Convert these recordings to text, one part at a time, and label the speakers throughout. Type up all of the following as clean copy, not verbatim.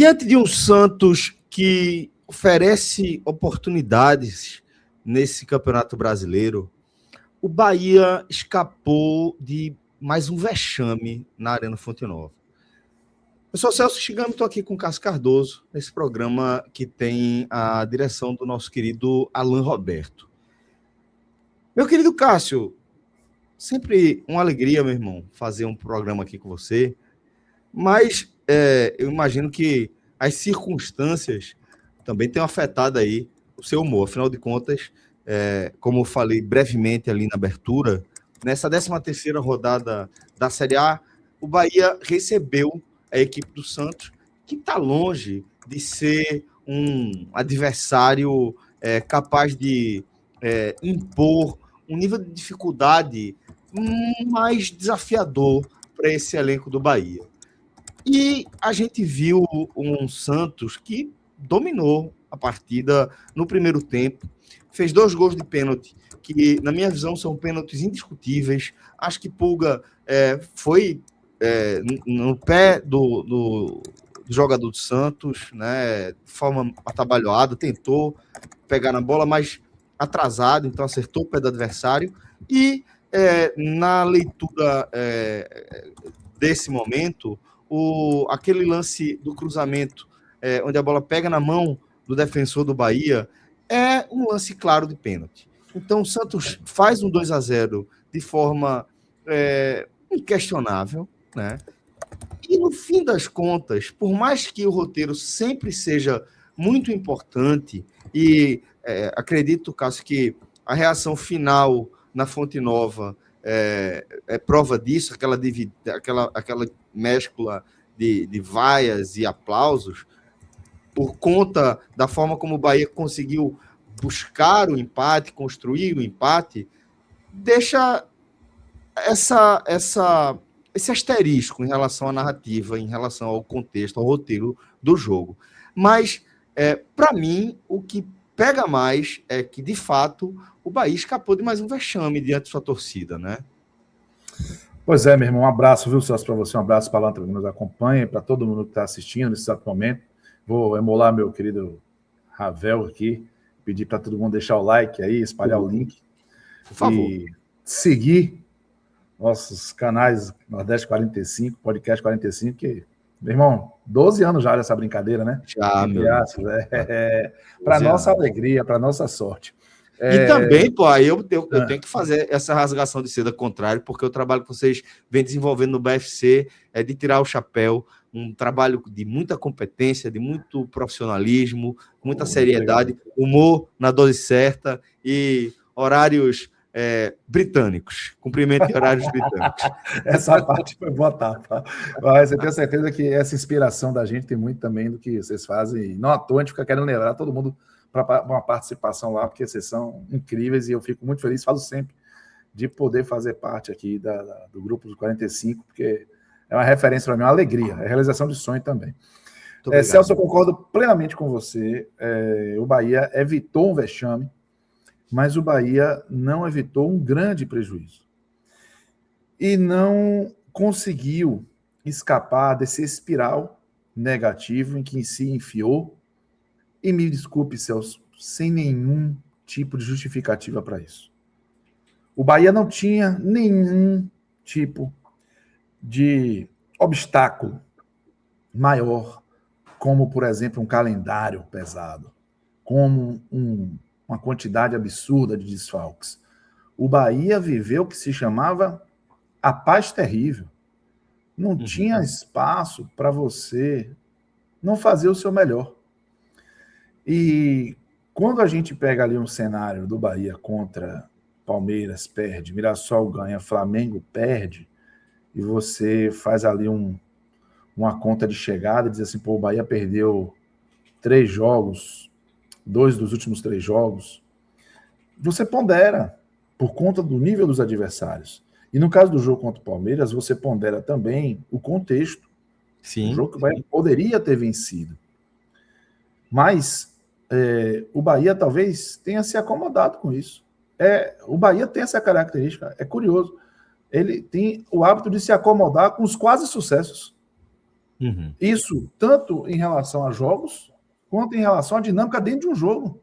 Speaker 1: Diante de um Santos que oferece oportunidades nesse Campeonato Brasileiro, o Bahia escapou de mais um vexame na Arena Fonte Nova. Eu sou Celso Shigami, estou aqui com o Cássio Cardoso, nesse programa que tem a direção do nosso querido Alan Roberto. Meu querido Cássio, sempre uma alegria, meu irmão, fazer um programa aqui com você, mas eu imagino que as circunstâncias também tenham afetado aí o seu humor. Afinal de contas, como eu falei brevemente ali na abertura, nessa 13ª rodada da Série A, o Bahia recebeu a equipe do Santos, que está longe de ser um adversário capaz de impor um nível de dificuldade mais desafiador para esse elenco do Bahia. E a gente viu um Santos que dominou a partida no primeiro tempo, fez 2 gols de pênalti, que, na minha visão, são pênaltis indiscutíveis. Acho que Pulga foi no pé do jogador do Santos, né, de forma atabalhoada, tentou pegar na bola, mas atrasado, então acertou o pé do adversário. E na leitura desse momento, aquele lance do cruzamento, onde a bola pega na mão do defensor do Bahia, é um lance claro de pênalti. Então o Santos faz um 2-0 de forma inquestionável, né? E no fim das contas, por mais que o roteiro sempre seja muito importante, e acredito, Cássio, que a reação final na Fonte Nova é prova disso, aquela mescla de vaias e aplausos, por conta da forma como o Bahia conseguiu buscar o empate, construir o empate, deixa esse asterisco em relação à narrativa, em relação ao contexto, ao roteiro do jogo. Mas, para mim, o que pega mais é que, de fato, o Bahia escapou de mais um vexame diante de sua torcida, né?
Speaker 2: Pois é, meu irmão, um abraço, viu, Celso, para você, um abraço para a Lantra que nos acompanha, para todo mundo que está assistindo nesse exato momento. Vou emular meu querido Ravel aqui, pedir para todo mundo deixar o like aí, espalhar o link.
Speaker 1: Por favor.
Speaker 2: E seguir nossos canais Nordeste 45, Podcast 45, que, meu irmão, 12 anos já dessa brincadeira, né?
Speaker 1: Já, meu Deus.
Speaker 2: Para nossa alegria, para nossa sorte.
Speaker 1: E também, pô, aí eu tenho que fazer essa rasgação de seda contrário, porque o trabalho que vocês vêm desenvolvendo no BFC é de tirar o chapéu, um trabalho de muita competência, de muito profissionalismo, muita seriedade, humor na dose certa e horários britânicos, cumprimento de horários britânicos.
Speaker 2: Essa parte foi boa tapa. Mas eu tenho certeza que essa inspiração da gente tem muito também do que vocês fazem. Não à toa, a gente fica querendo lembrar todo mundo para uma participação lá, porque vocês são incríveis e eu fico muito feliz, falo sempre, de poder fazer parte aqui do grupo dos 45, porque é uma referência para mim, uma alegria, é realização de sonho também. Celso, eu concordo plenamente com você, o Bahia evitou um vexame, mas o Bahia não evitou um grande prejuízo. E não conseguiu escapar desse espiral negativo em que se enfiou. E me desculpe, Celso, sem nenhum tipo de justificativa para isso. O Bahia não tinha nenhum tipo de obstáculo maior, como, por exemplo, um calendário pesado, como uma quantidade absurda de desfalques. O Bahia viveu o que se chamava a paz terrível. Não tinha espaço para você não fazer o seu melhor. E quando a gente pega ali um cenário do Bahia contra Palmeiras, perde, Mirassol ganha, Flamengo perde, e você faz ali uma conta de chegada, diz assim, pô, o Bahia perdeu 3 jogos, 2 dos últimos 3 jogos, você pondera por conta do nível dos adversários. E no caso do jogo contra o Palmeiras, você pondera também o contexto.
Speaker 1: Sim,
Speaker 2: o jogo que o Bahia poderia ter vencido. Mas o Bahia talvez tenha se acomodado com isso. O Bahia tem essa característica, é curioso. Ele tem o hábito de se acomodar com os quase sucessos.
Speaker 1: Uhum.
Speaker 2: Isso tanto em relação a jogos, quanto em relação à dinâmica dentro de um jogo.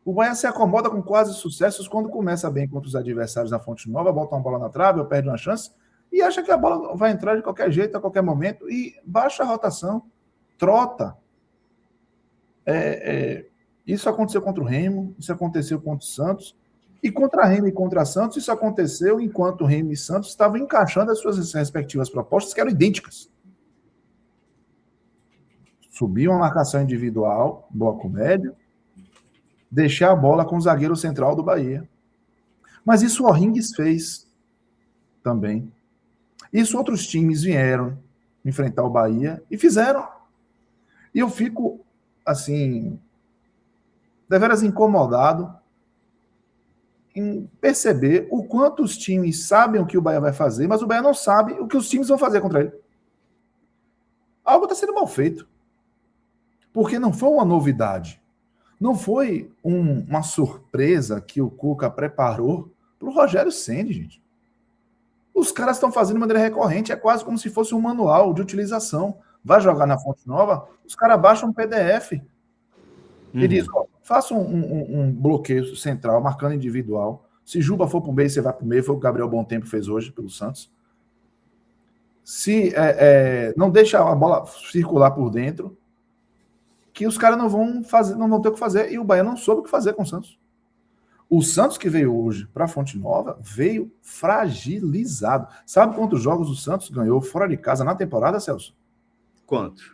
Speaker 2: O Bahia se acomoda com quase sucessos quando começa bem contra os adversários na Fonte Nova, bota uma bola na trave ou perde uma chance, e acha que a bola vai entrar de qualquer jeito, a qualquer momento, e baixa a rotação, trota. Isso aconteceu contra o Remo, isso aconteceu contra o Santos, e contra Remo e contra Santos, isso aconteceu enquanto Remo e Santos estavam encaixando as suas respectivas propostas, que eram idênticas. Subir uma marcação individual, bloco médio, deixar a bola com o zagueiro central do Bahia. Mas isso o Orrings fez também. Isso outros times vieram enfrentar o Bahia e fizeram. E eu fico, assim, deveras incomodado em perceber o quanto os times sabem o que o Bahia vai fazer, mas o Bahia não sabe o que os times vão fazer contra ele. Algo está sendo mal feito. Porque não foi uma novidade. Não foi uma surpresa que o Cuca preparou para o Rogério Ceni, gente. Os caras estão fazendo de maneira recorrente, é quase como se fosse um manual de utilização. Vai jogar na Fonte Nova, os caras baixam um PDF e diz, ó, faça um bloqueio central, marcando individual. Se Juba for para o meio, você vai para o meio. Foi o que o Gabriel Bom Tempo fez hoje pelo Santos. Se não deixa a bola circular por dentro, que os caras não vão ter o que fazer, e o Bahia não soube o que fazer com o Santos. O Santos que veio hoje para a Fonte Nova veio fragilizado. Sabe quantos jogos o Santos ganhou fora de casa na temporada, Celso?
Speaker 1: Quantos?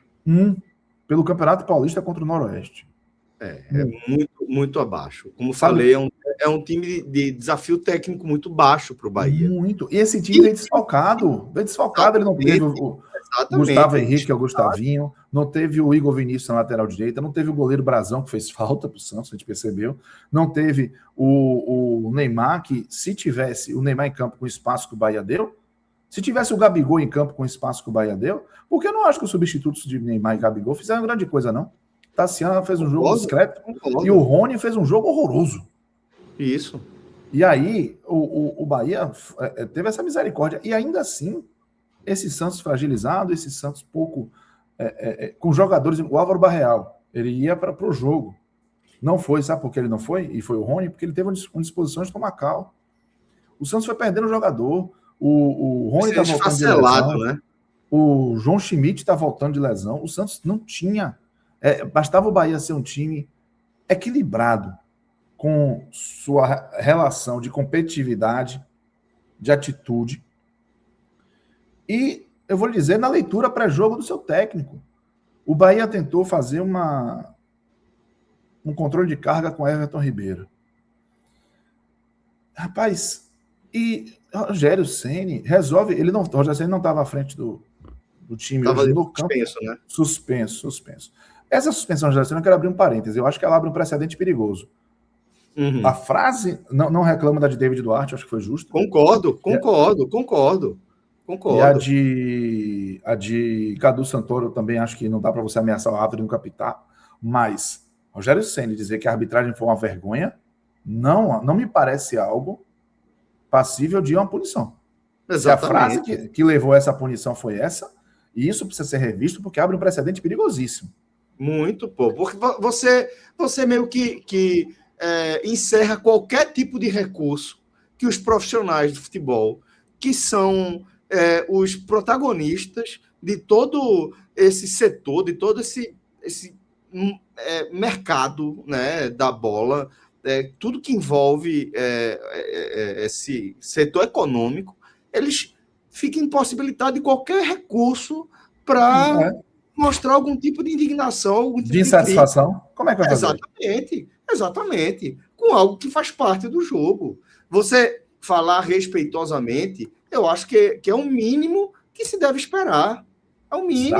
Speaker 2: Pelo Campeonato Paulista contra o Noroeste.
Speaker 1: Muito, muito abaixo. Como falei, é um time de desafio técnico muito baixo para o Bahia.
Speaker 2: Muito. E esse time veio desfalcado. Ele não teve o Gustavo Henrique, que é o Gustavinho, não teve o Igor Vinícius na lateral direita, não teve o goleiro Brazão, que fez falta para o Santos, a gente percebeu, não teve o Neymar, que se tivesse o Neymar em campo com o espaço que o Bahia deu, se tivesse o Gabigol em campo com o espaço que o Bahia deu, porque eu não acho que os substitutos de Neymar e Gabigol fizeram grande coisa, não. Tassiano fez um jogo discreto e o Rony fez um jogo horroroso.
Speaker 1: Isso.
Speaker 2: E aí, o Bahia teve essa misericórdia. E ainda assim, esse Santos fragilizado, esse Santos pouco... com jogadores... O Álvaro Barreal, ele ia para o jogo. Não foi, sabe por que ele não foi? E foi o Rony, porque ele teve uma disposição estomacal. O Santos foi perdendo o jogador. O Rony está voltando de lesão. Né? O João Schmidt está voltando de lesão. O Santos não tinha... bastava o Bahia ser um time equilibrado, com sua relação de competitividade, de atitude. E eu vou lhe dizer, na leitura pré-jogo do seu técnico, o Bahia tentou fazer um controle de carga com Everton Ribeiro. Rapaz, e Rogério Ceni resolve... O Rogério Ceni não estava à frente do time.
Speaker 1: Estava
Speaker 2: no
Speaker 1: suspenso,
Speaker 2: campo,
Speaker 1: né?
Speaker 2: Suspenso. Essa suspensão de Rogério Ceni, eu quero abrir um parêntese. Eu acho que ela abre um precedente perigoso. A frase, não reclamo da de David Duarte, acho que foi justo.
Speaker 1: Concordo.
Speaker 2: E a de Cadu Santoro, eu também acho que não dá para você ameaçar o árbitro e nunca pitar. Mas Rogério Ceni dizer que a arbitragem foi uma vergonha, não me parece algo passível de uma punição.
Speaker 1: Exatamente.
Speaker 2: Se a frase que levou essa punição foi essa, e isso precisa ser revisto porque abre um precedente perigosíssimo.
Speaker 1: Muito, pô. Porque você meio que encerra qualquer tipo de recurso que os profissionais de futebol, que são os protagonistas de todo esse setor, de todo esse mercado, né, da bola, tudo que envolve esse setor econômico, eles ficam impossibilitados de qualquer recurso para mostrar algum tipo de indignação, algum tipo
Speaker 2: de insatisfação.
Speaker 1: Crítica.
Speaker 2: Como é que vai fazer?
Speaker 1: Exatamente. Com algo que faz parte do jogo. Você falar respeitosamente, eu acho que é o mínimo que se deve esperar. É o mínimo.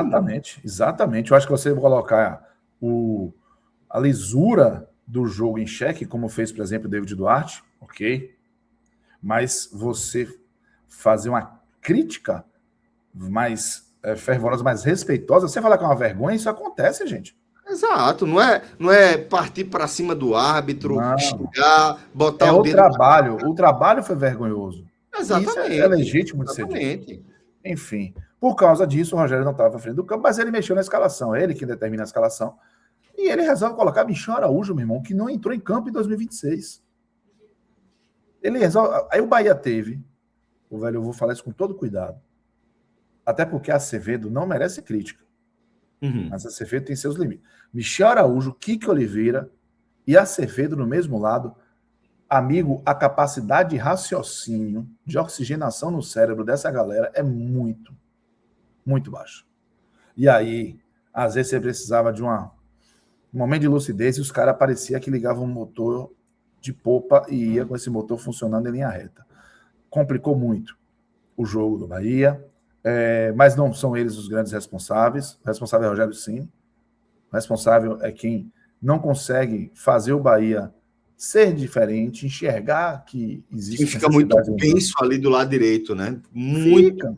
Speaker 2: Exatamente. Eu acho que você colocar a lisura do jogo em xeque, como fez, por exemplo, o David Duarte, ok. Mas você fazer uma crítica mais fervorosa, mais respeitosa, você falar que é uma vergonha, isso acontece, gente.
Speaker 1: Exato, não é partir para cima do árbitro, xingar, botar
Speaker 2: o trabalho. O trabalho foi vergonhoso.
Speaker 1: Exatamente.
Speaker 2: Isso é legítimo de
Speaker 1: ser dito.
Speaker 2: Enfim, Por causa disso, o Rogério não estava à frente do campo, mas ele mexeu na escalação. É ele que determina a escalação. E ele resolve colocar Michel Araújo, meu irmão, que não entrou em campo em 2026. Ele resolve. Aí o Bahia teve. Velho, eu vou falar isso com todo cuidado. Até porque Acevedo não merece crítica. Mas Acevedo tem seus limites. Michel Araújo, Kike Oliveira e Acevedo no mesmo lado. Amigo, a capacidade de raciocínio, de oxigenação no cérebro dessa galera é muito, muito baixa. E aí, às vezes você precisava de um momento de lucidez e os caras parecia que ligavam um motor de popa e ia com esse motor funcionando em linha reta. Complicou muito o jogo do Bahia, mas não são eles os grandes responsáveis. O responsável é Rogério Ceni. O responsável é quem não consegue fazer o Bahia ser diferente, enxergar que existe.
Speaker 1: Fica muito tenso ali do lado direito, né? Muito.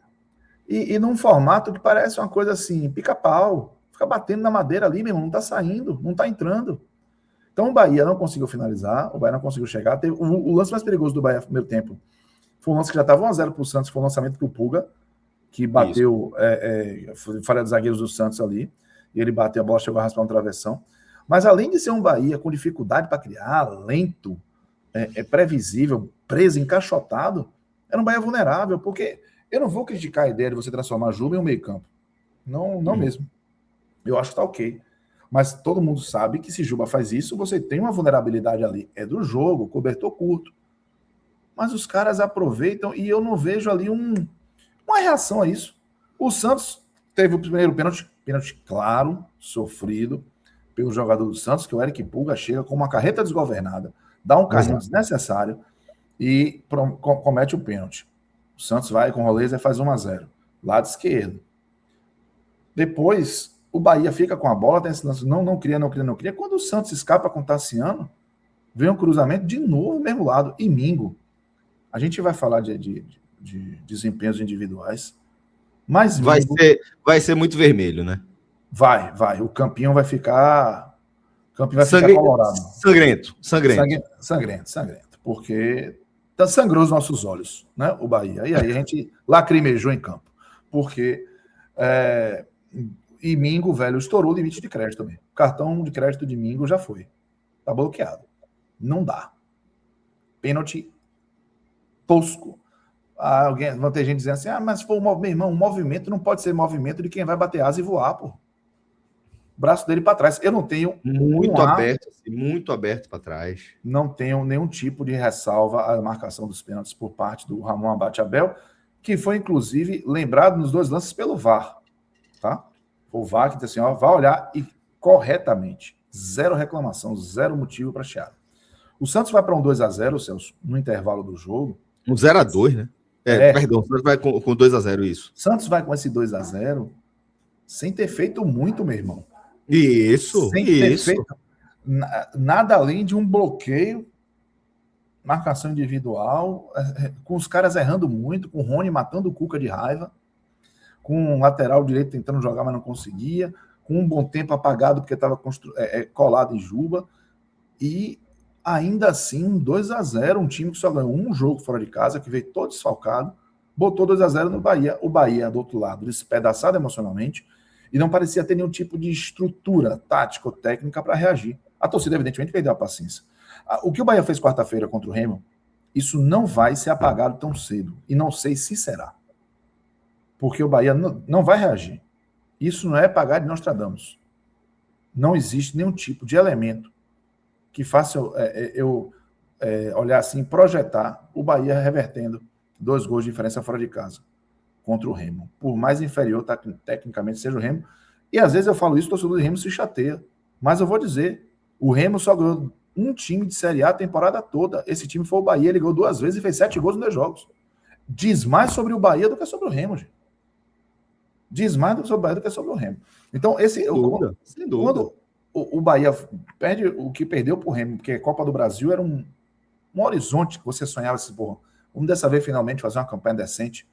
Speaker 2: E num formato que parece uma coisa assim, pica-pau. Fica batendo na madeira ali, meu irmão, não tá saindo, não tá entrando. Então o Bahia não conseguiu finalizar, o Bahia não conseguiu chegar. O lance mais perigoso do Bahia no primeiro tempo foi um lance que já estava 1-0 pro Santos, foi um lançamento pro Puga, que bateu, falha dos zagueiros do Santos ali, e ele bateu, a bola chegou a raspar uma travessão. Mas além de ser um Bahia com dificuldade para criar, lento, previsível, preso, encaixotado, era um Bahia vulnerável, porque eu não vou criticar a ideia de você transformar Juba em um meio-campo. Não mesmo. Eu acho que tá ok. Mas todo mundo sabe que se Juba faz isso, você tem uma vulnerabilidade ali. É do jogo, cobertor curto. Mas os caras aproveitam e eu não vejo ali uma reação a isso. O Santos teve o primeiro pênalti claro, sofrido pelo jogador do Santos, que o Eric Pulga chega com uma carreta desgovernada, dá um carrinho desnecessário e comete o pênalti. O Santos vai com o Roleza e faz 1-0, lado esquerdo. Depois, o Bahia fica com a bola, tem esse lance, não cria. Quando o Santos escapa com o Tassiano, vem um cruzamento de novo, mesmo lado, e Mingo. A gente vai falar de desempenhos individuais, mas Mingo,
Speaker 1: vai ser muito vermelho, né?
Speaker 2: Vai. O campinho vai ficar colorado. Sangrento. Porque sangrou os nossos olhos, né? O Bahia. E aí a gente lacrimejou em campo. Porque e Mingo, velho, estourou o limite de crédito também. O cartão de crédito de Mingo já foi. Tá bloqueado. Não dá. Pênalti tosco. Vão ter gente dizendo assim, mas se for meu irmão, um movimento não pode ser movimento de quem vai bater asa e voar, pô. Braço dele para trás. Eu não tenho
Speaker 1: muito aberto para trás.
Speaker 2: Não tenho nenhum tipo de ressalva à marcação dos pênaltis por parte do Ramon Abate Abel, que foi inclusive lembrado nos dois lances pelo VAR, tá? O VAR que disse assim, vai olhar e corretamente, zero reclamação, zero motivo para chiar. O Santos vai para um 2-0, Celso, no intervalo do jogo.
Speaker 1: Um 0-2, né? Perdão, o Santos vai com 2-0 isso.
Speaker 2: Santos vai com esse 2-0 sem ter feito muito, meu irmão.
Speaker 1: Sem ter feito
Speaker 2: nada além de um bloqueio, marcação individual, com os caras errando muito, com o Rony matando o Cuca de raiva, com o lateral direito tentando jogar, mas não conseguia, com um bom tempo apagado porque estava colado em Juba, e ainda assim 2-0, um time que só ganhou um jogo fora de casa, que veio todo desfalcado, botou 2-0 no Bahia. O Bahia, do outro lado, despedaçado emocionalmente, e não parecia ter nenhum tipo de estrutura tática ou técnica para reagir. A torcida, evidentemente, perdeu a paciência. O que o Bahia fez quarta-feira contra o Remo, isso não vai ser apagado tão cedo. E não sei se será. Porque o Bahia não vai reagir. Isso não é pagar de Nostradamus. Não existe nenhum tipo de elemento que faça eu olhar assim, projetar o Bahia revertendo 2 gols de diferença fora de casa contra o Remo. Por mais inferior tecnicamente seja o Remo. E às vezes eu falo isso, o torcedor do Remo se chateia. Mas eu vou dizer, o Remo só ganhou um time de Série A a temporada toda. Esse time foi o Bahia, ele ganhou 2 vezes e fez 7 gols em 2 jogos. Diz mais sobre o Bahia do que sobre o Remo, gente. Diz mais sobre o Bahia do que sobre o Remo. Então, sem dúvida. Quando o Bahia perde o que perdeu pro Remo, porque a Copa do Brasil era um horizonte que você sonhava assim, porra, vamos dessa vez finalmente fazer uma campanha decente.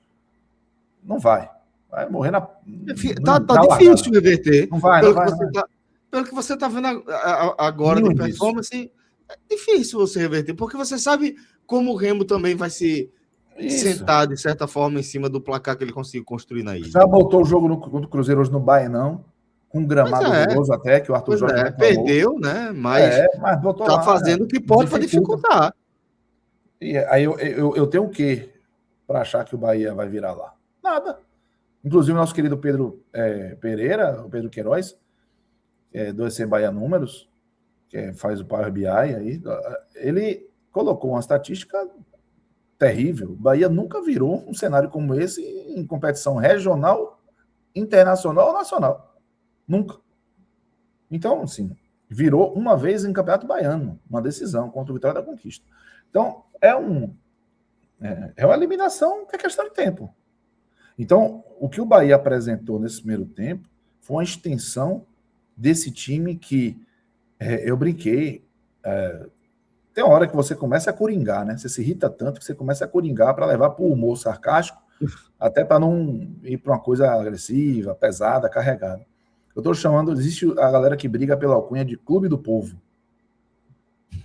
Speaker 2: Não vai. Vai morrer na.
Speaker 1: Tá difícil reverter.
Speaker 2: Não vai.
Speaker 1: Pelo que você está vendo agora de performance, é difícil você reverter, porque você sabe como o Remo também vai se sentar, de certa forma, em cima do placar que ele conseguiu construir na ilha.
Speaker 2: Já botou o jogo contra o Cruzeiro hoje no Baenão, com um gramado horroroso até, que o Arthur Jorge reclamou.
Speaker 1: Perdeu, né? Mas
Speaker 2: botou
Speaker 1: tá
Speaker 2: lá,
Speaker 1: fazendo o que pode para dificultar.
Speaker 2: E aí eu tenho o quê para achar que o Bahia vai virar lá? Nada. Inclusive, o nosso querido Pedro Pereira, o Pedro Queiroz, do EC Bahia Números, que faz o Power BI aí, ele colocou uma estatística terrível. O Bahia nunca virou um cenário como esse em competição regional, internacional ou nacional. Nunca. Então, assim, virou uma vez em Campeonato Baiano, uma decisão contra o Vitória da Conquista. Então, é uma eliminação que é questão de tempo. Então, o que o Bahia apresentou nesse primeiro tempo foi uma extensão desse time que eu brinquei. Tem uma hora que você começa a coringar, né? Você se irrita tanto que você começa a coringar para levar para o humor sarcástico, até para não ir para uma coisa agressiva, pesada, carregada. Eu estou chamando, existe a galera que briga pela alcunha de Clube do Povo.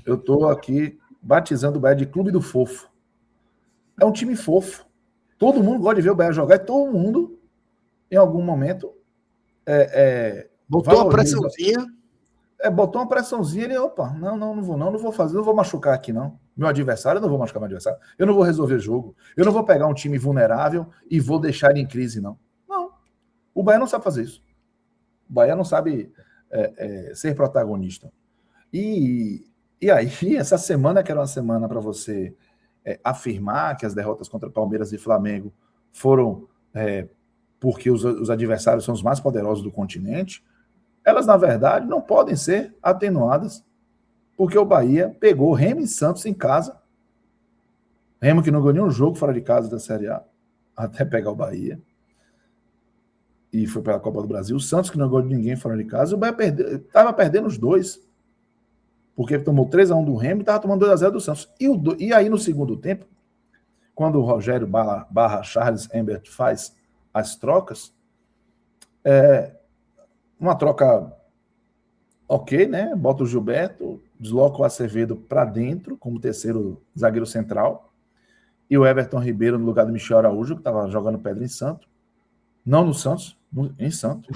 Speaker 2: Eu estou aqui batizando o Bahia de Clube do Fofo. É um time fofo. Todo mundo gosta de ver o Bahia jogar e todo mundo, em algum momento,
Speaker 1: botou uma pressãozinha.
Speaker 2: Botou uma pressãozinha, ele, opa, não vou fazer, não vou machucar aqui, não. Meu adversário, eu não vou machucar meu adversário. Eu não vou resolver jogo. Eu não vou pegar um time vulnerável e vou deixar ele em crise, não. Não. O Bahia não sabe fazer isso. O Bahia não sabe ser protagonista. E aí, essa semana, que era uma semana para você afirmar que as derrotas contra Palmeiras e Flamengo foram porque os adversários são os mais poderosos do continente, elas, na verdade, não podem ser atenuadas, porque o Bahia pegou Remo e Santos em casa. Remo que não ganhou nenhum jogo fora de casa da Série A, até pegar o Bahia. E foi pela Copa do Brasil. O Santos que não ganhou de ninguém fora de casa. O Bahia estava perdendo os dois, porque tomou 3-1 do Remo e estava tomando 2-0 do Santos. E aí, no segundo tempo, quando o Rogério barra Charles Embert faz as trocas, uma troca ok, né? Bota o Gilberto, desloca o Acevedo para dentro, como terceiro zagueiro central, e o Everton Ribeiro no lugar do Michel Araújo, que estava jogando pedra em Santos. Não no Santos, em Santos.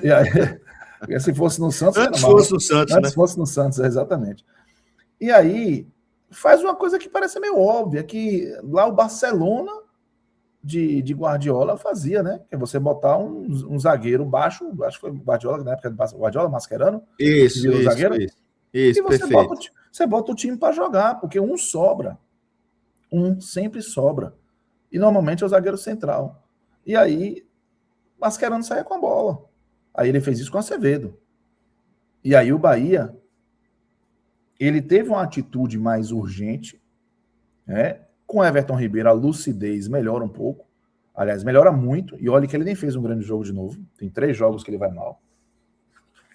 Speaker 2: E aí, se fosse no Santos,
Speaker 1: antes fosse no Santos,
Speaker 2: antes fosse no Santos, exatamente. E aí, faz uma coisa que parece meio óbvia, que lá o Barcelona de Guardiola fazia, né? Que é você botar um zagueiro baixo, acho que foi o Guardiola, na época do Guardiola, Mascherano.
Speaker 1: Isso,
Speaker 2: zagueiro,
Speaker 1: isso,
Speaker 2: e você bota o time para jogar, porque um sobra. Um sempre sobra. E normalmente é o zagueiro central. E aí, Mascherano saia com a bola. Aí ele fez isso com o Acevedo. E aí o Bahia, ele teve uma atitude mais urgente, né? Com Everton Ribeiro, a lucidez melhora um pouco. Aliás, melhora muito. E olha que ele nem fez um grande jogo de novo. Tem 3 jogos que ele vai mal.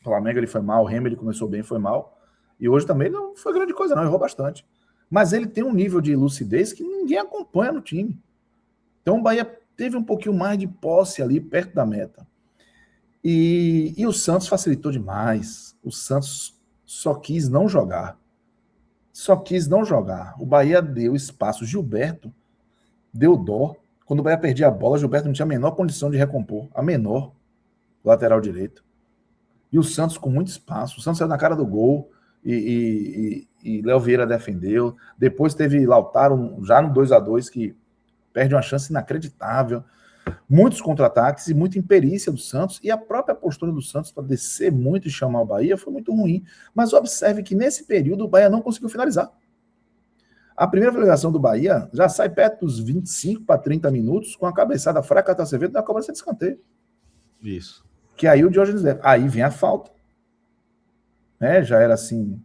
Speaker 2: O Flamengo ele foi mal, o Remo ele começou bem, foi mal. E hoje também não foi grande coisa, não. Errou bastante. Mas ele tem um nível de lucidez que ninguém acompanha no time. Então o Bahia teve um pouquinho mais de posse ali, perto da meta. E o Santos facilitou demais. O Santos só quis não jogar. O Bahia deu espaço. Gilberto deu dó. Quando o Bahia perdia a bola, Gilberto não tinha a menor condição de recompor. A menor. Lateral direito. E o Santos com muito espaço. O Santos saiu na cara do gol. E Léo Vieira defendeu. Depois teve Lautaro, já no 2-2, que perde uma chance inacreditável. Muitos contra-ataques e muita imperícia do Santos, e a própria postura do Santos para descer muito e chamar o Bahia foi muito ruim. Mas observe que nesse período o Bahia não conseguiu finalizar. A primeira finalização do Bahia já sai perto dos 25 para 30 minutos com a cabeçada fraca do Acevedo na cobrança de escanteio.
Speaker 1: Isso.
Speaker 2: Que aí o Diógenes leva. Aí vem a falta. Já era assim,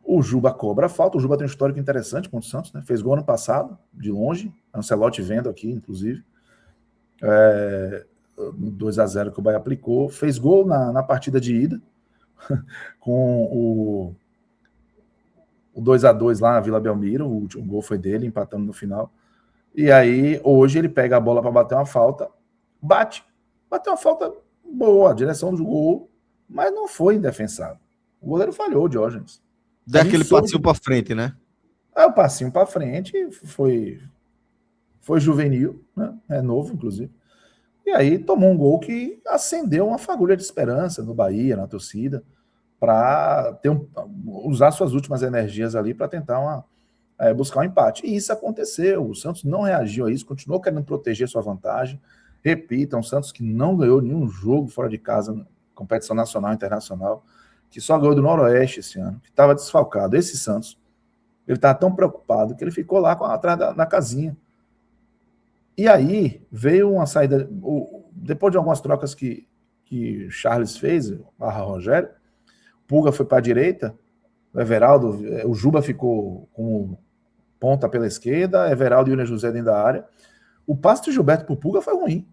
Speaker 2: o Juba cobra a falta. O Juba tem um histórico interessante contra o Santos, né? Fez gol ano passado, de longe. Ancelotti vendo aqui, inclusive. 2-0 que o Bahia aplicou, fez gol na partida de ida com o 2-2 lá na Vila Belmiro, o último gol foi dele, empatando no final. E aí hoje ele pega a bola para bater uma falta, bateu uma falta boa, a direção do gol, mas não foi indefensável. O goleiro falhou, o Diógenes.
Speaker 1: Dá aquele passinho para frente, né?
Speaker 2: O passinho para frente foi foi juvenil, né? É novo, inclusive. E aí tomou um gol que acendeu uma fagulha de esperança no Bahia, na torcida, para usar suas últimas energias ali para tentar buscar um empate. E isso aconteceu. O Santos não reagiu a isso, continuou querendo proteger sua vantagem. Repita, um Santos que não ganhou nenhum jogo fora de casa, competição nacional e internacional, que só ganhou do Noroeste esse ano, que estava desfalcado. Esse Santos, ele estava tão preocupado que ele ficou lá atrás da casinha. E aí veio uma saída, depois de algumas trocas que Charles fez, Rogério, Pulga foi para a direita, o Everaldo, o Juba ficou com ponta pela esquerda, Everaldo e William José dentro da área. O passe de Gilberto pro Pulga foi ruim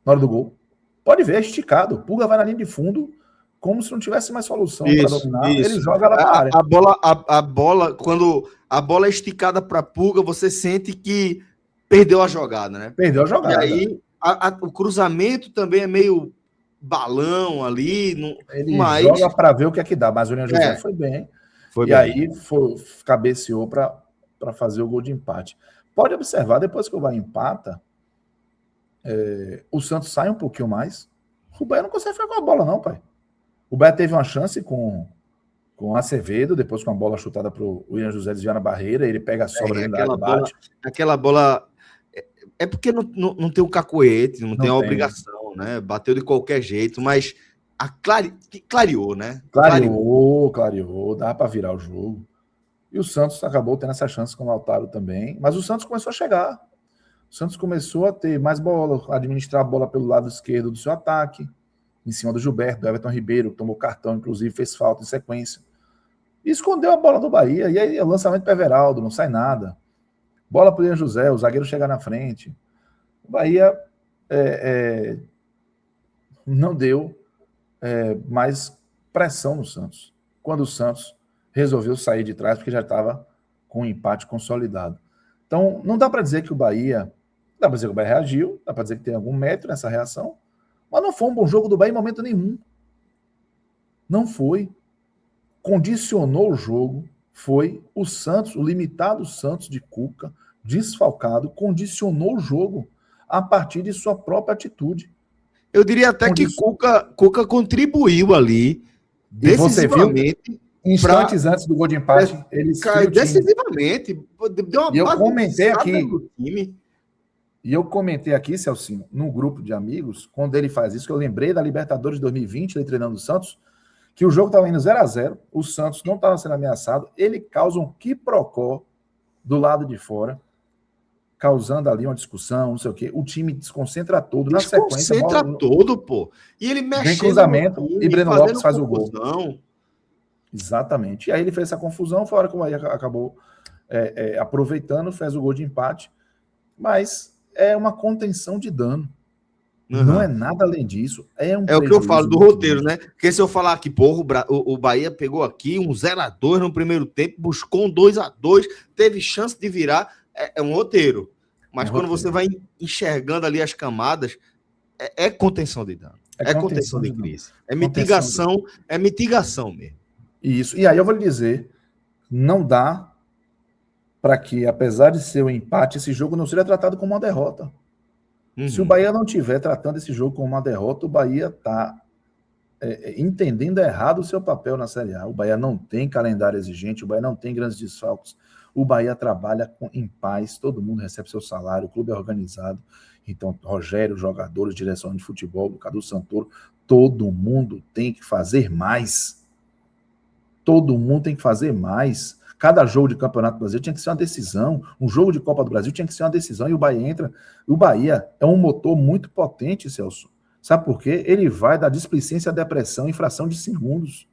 Speaker 2: na hora do gol. Pode ver, é esticado. O Pulga vai na linha de fundo como se não tivesse mais solução para dominar. Ele joga ela para a área.
Speaker 1: A bola, quando a bola é esticada para Pulga, você sente que perdeu a jogada, né?
Speaker 2: Perdeu a jogada.
Speaker 1: E aí o cruzamento também é meio balão ali.
Speaker 2: Ele joga para ver o que é que dá, mas o William José foi bem. Aí cabeceou para fazer o gol de empate. Pode observar, depois que o Bahia empata, o Santos sai um pouquinho mais. O Bahia não consegue ficar com a bola, não, pai. O Bahia teve uma chance com Acevedo, depois com a bola chutada para o William José desviar na barreira, ele pega a sobra dentro da área e bate.
Speaker 1: Aquela bola... É porque não tem o cacoete, não tem a obrigação, né? Bateu de qualquer jeito, mas clareou, né?
Speaker 2: Clareou, dá para virar o jogo. E o Santos acabou tendo essa chance com o Lautaro também, mas o Santos começou a chegar. O Santos começou a ter mais bola, a administrar a bola pelo lado esquerdo do seu ataque, em cima do Gilberto, do Everton Ribeiro, que tomou cartão, inclusive fez falta em sequência. E escondeu a bola do Bahia, e aí o lançamento para Everaldo, não sai nada. Bola para o Ian José, o zagueiro chega na frente. O Bahia não deu mais pressão no Santos. Quando o Santos resolveu sair de trás, porque já estava com um empate consolidado. Então, não dá para dizer que o Bahia... Dá para dizer que o Bahia reagiu, dá para dizer que tem algum mérito nessa reação, mas não foi um bom jogo do Bahia em momento nenhum. Não foi. Condicionou o jogo, foi o Santos, o limitado Santos de Cuca, desfalcado, condicionou o jogo a partir de sua própria atitude.
Speaker 1: Eu diria até que Cuca contribuiu ali decisivamente.
Speaker 2: Instantes antes do gol de empate, ele
Speaker 1: caiu decisivamente. Deu uma
Speaker 2: eu comentei aqui. E eu comentei aqui, Celcinho, num grupo de amigos, quando ele faz isso, que eu lembrei da Libertadores de 2020, ele treinando o Santos, que o jogo estava indo 0-0, o Santos não estava sendo ameaçado, ele causa um quiprocó do lado de fora, causando ali uma discussão, não sei o quê. O time desconcentra todo, na sequência...
Speaker 1: Desconcentra todo, pô. E ele mexe
Speaker 2: vem cruzamento e Breno Lopes faz o gol. Exatamente. E aí ele fez essa confusão, foi a hora que o Bahia acabou aproveitando, fez o gol de empate, mas é uma contenção de dano. Não é nada além disso. É o que
Speaker 1: eu falo do roteiro, né? Porque se eu falar que, porra, o Bahia pegou aqui um 0-2 no primeiro tempo, buscou um 2-2, teve chance de virar, é um roteiro. Mas quando você vai enxergando ali as camadas, é contenção de dano. É contenção de crise. É mitigação mesmo.
Speaker 2: Isso. E aí eu vou lhe dizer, não dá para que, apesar de ser um empate, esse jogo não seja tratado como uma derrota. Se o Bahia não estiver tratando esse jogo como uma derrota, o Bahia está entendendo errado o seu papel na Série A. O Bahia não tem calendário exigente, o Bahia não tem grandes desfalques. O Bahia trabalha em paz, todo mundo recebe seu salário, o clube é organizado. Então, Rogério, jogadores, direção de futebol, do Cadu Santoro, todo mundo tem que fazer mais. Todo mundo tem que fazer mais. Cada jogo de Campeonato Brasileiro tinha que ser uma decisão. Um jogo de Copa do Brasil tinha que ser uma decisão e o Bahia entra. O Bahia é um motor muito potente, Celso. Sabe por quê? Ele vai da displicência à depressão em fração de segundos.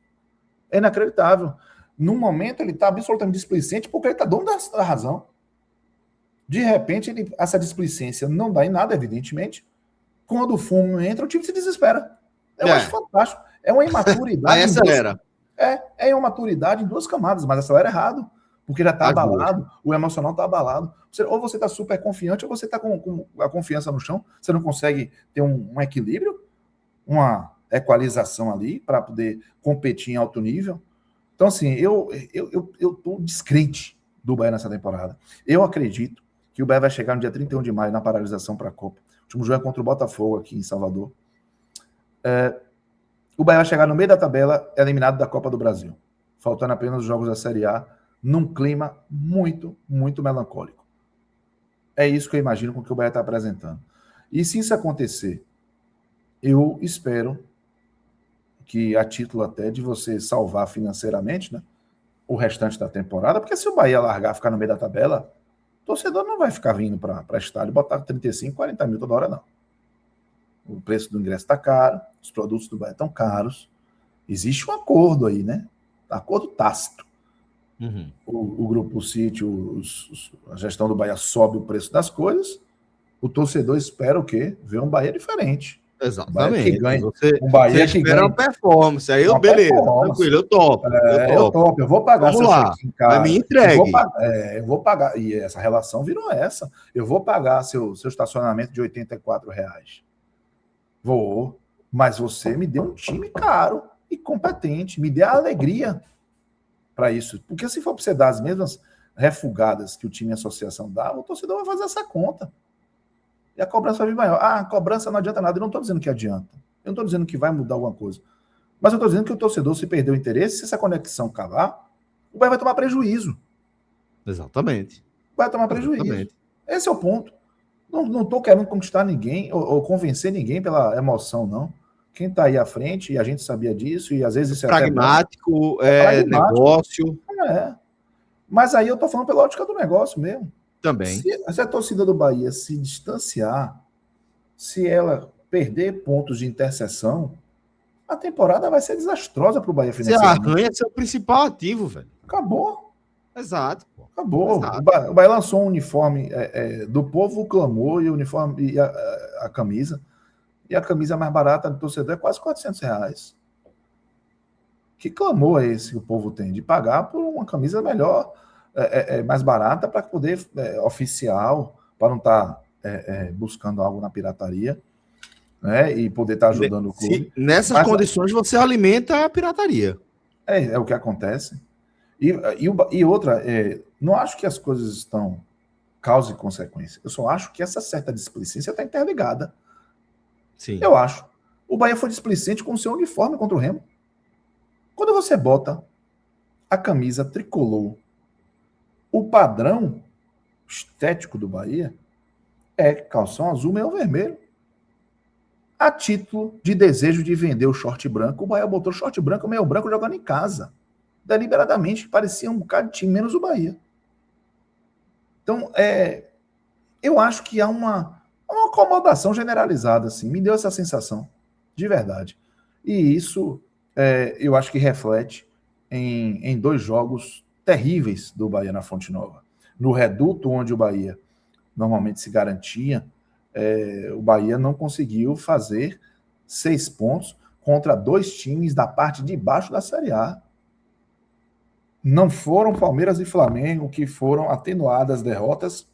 Speaker 2: É inacreditável. No momento ele está absolutamente displicente porque ele está dono da razão. De repente, essa displicência não dá em nada, evidentemente. Quando o fumo entra, o time se desespera. Eu acho fantástico. É uma imaturidade.
Speaker 1: Aí acelera.
Speaker 2: É uma maturidade em duas camadas, mas acelera errado, porque já está abalado, o emocional está abalado. Ou você está super confiante, ou você está com a confiança no chão, você não consegue ter um equilíbrio, uma equalização ali, para poder competir em alto nível. Então, assim, eu estou descrente do Bahia nessa temporada. Eu acredito que o Bahia vai chegar no dia 31 de maio na paralisação para a Copa. O último jogo é contra o Botafogo aqui em Salvador. O Bahia vai chegar no meio da tabela, eliminado da Copa do Brasil, faltando apenas os jogos da Série A, num clima muito, muito melancólico. É isso que eu imagino com o que o Bahia está apresentando. E se isso acontecer, eu espero que, a título até de você salvar financeiramente, né, o restante da temporada, porque se o Bahia largar, ficar no meio da tabela, o torcedor não vai ficar vindo para estádio e botar 35, 40 mil toda hora, não. O preço do ingresso está caro, os produtos do Bahia estão caros. Existe um acordo aí, né? Acordo tácito.
Speaker 1: Uhum.
Speaker 2: O Grupo Sítio, a gestão do Bahia sobe o preço das coisas, o torcedor espera o quê? Ver um Bahia diferente.
Speaker 1: Exatamente.
Speaker 2: Um Bahia
Speaker 1: você espera uma performance. Aí eu, beleza, tranquilo, eu topo.
Speaker 2: Eu topo, eu vou pagar.
Speaker 1: Vamos lá, vai me entregue.
Speaker 2: Eu vou pagar, e essa relação virou essa. Eu vou pagar seu estacionamento de R$84. Vou, mas você me deu um time caro e competente, me dê a alegria para isso. Porque se for para você dar as mesmas refugadas que o time e a associação dá, o torcedor vai fazer essa conta. E a cobrança vai vir maior. A cobrança não adianta nada. Eu não estou dizendo que adianta. Eu não estou dizendo que vai mudar alguma coisa. Mas eu estou dizendo que o torcedor, se perder o interesse, se essa conexão calar, o Bahia vai tomar prejuízo.
Speaker 1: Exatamente.
Speaker 2: Vai tomar prejuízo. Esse é o ponto. Não estou querendo conquistar ninguém ou convencer ninguém pela emoção, não. Quem está aí à frente, e a gente sabia disso, e às vezes isso é
Speaker 1: pragmático,
Speaker 2: pragmático,
Speaker 1: negócio.
Speaker 2: Mas aí eu estou falando pela ótica do negócio mesmo.
Speaker 1: Também.
Speaker 2: Se a torcida do Bahia se distanciar, se ela perder pontos de interseção, a temporada vai ser desastrosa para o Bahia financeiramente.
Speaker 1: Você arranha seu principal ativo, velho.
Speaker 2: Acabou.
Speaker 1: Exato.
Speaker 2: Acabou. Exato. O Bahia lançou um uniforme do povo clamou, e o uniforme e a camisa. E a camisa mais barata do torcedor é quase R$400. Que clamor é esse que o povo tem? De pagar por uma camisa melhor, mais barata, para poder oficial, para não estar buscando algo na pirataria, né? E poder estar ajudando o clube.
Speaker 1: Nessas condições você alimenta a pirataria.
Speaker 2: É o que acontece. E outra, não acho que as coisas estão causa e consequência. Eu só acho que essa certa displicência está interligada.
Speaker 1: Sim.
Speaker 2: Eu acho. O Bahia foi displicente com o seu uniforme contra o Remo. Quando você bota a camisa tricolor, o padrão estético do Bahia é calção azul, meio vermelho. A título de desejo de vender o short branco, o Bahia botou short branco, meio branco jogando em casa. Deliberadamente, parecia um bocado de time, menos o Bahia. Então, eu acho que há uma acomodação generalizada, assim. Me deu essa sensação, de verdade. E isso, eu acho que reflete em 2 jogos terríveis do Bahia na Fonte Nova. No Reduto, onde o Bahia normalmente se garantia, o Bahia não conseguiu fazer 6 pontos contra 2 times da parte de baixo da Série A. Não foram Palmeiras e Flamengo que foram atenuadas as derrotas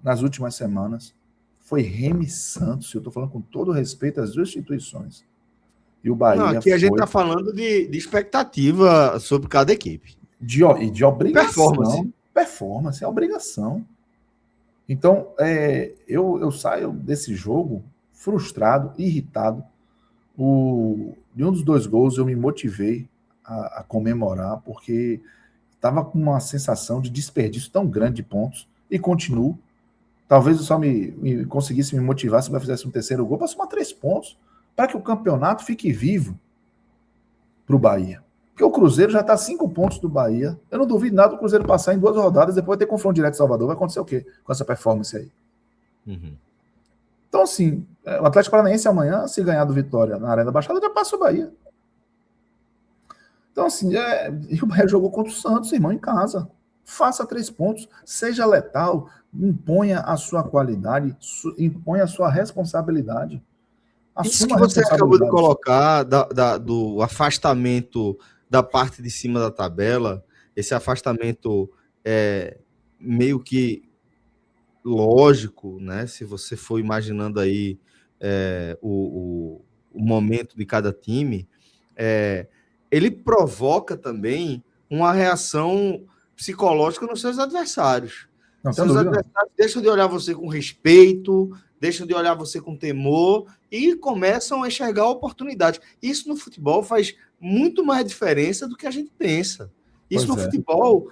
Speaker 2: nas últimas semanas. Foi Remo e Santos, eu estou falando com todo respeito às 2 instituições. E o Bahia
Speaker 1: aqui a gente está falando de expectativa sobre cada equipe.
Speaker 2: De obrigação. Performance, é obrigação. Então, eu saio desse jogo frustrado, irritado. De um dos 2 gols eu me motivei a comemorar, porque estava com uma sensação de desperdício tão grande de pontos, e continuo. Talvez eu só me conseguisse me motivar se eu fizesse um 3º gol para somar 3 pontos, para que o campeonato fique vivo para o Bahia. Porque o Cruzeiro já está 5 pontos do Bahia. Eu não duvido nada do Cruzeiro passar em 2 rodadas, depois de ter confronto direto em Salvador. Vai acontecer o quê com essa performance aí?
Speaker 1: Uhum.
Speaker 2: Então, assim, o Atlético Paranaense amanhã, se ganhar do Vitória na Arena da Baixada, já passa o Bahia. Então, assim, e o Bahia jogou contra o Santos, irmão, em casa. Faça 3 pontos, seja letal, imponha a sua qualidade, imponha a sua responsabilidade.
Speaker 1: Isso que você acabou de colocar do afastamento da parte de cima da tabela, esse afastamento meio que lógico, né? Se você for imaginando aí o momento de cada time, ele provoca também uma reação psicológica nos seus adversários.
Speaker 2: Não,
Speaker 1: seus adversários deixam de olhar você com respeito, deixam de olhar você com temor e começam a enxergar a oportunidade. Isso no futebol faz muito mais diferença do que a gente pensa. Isso no futebol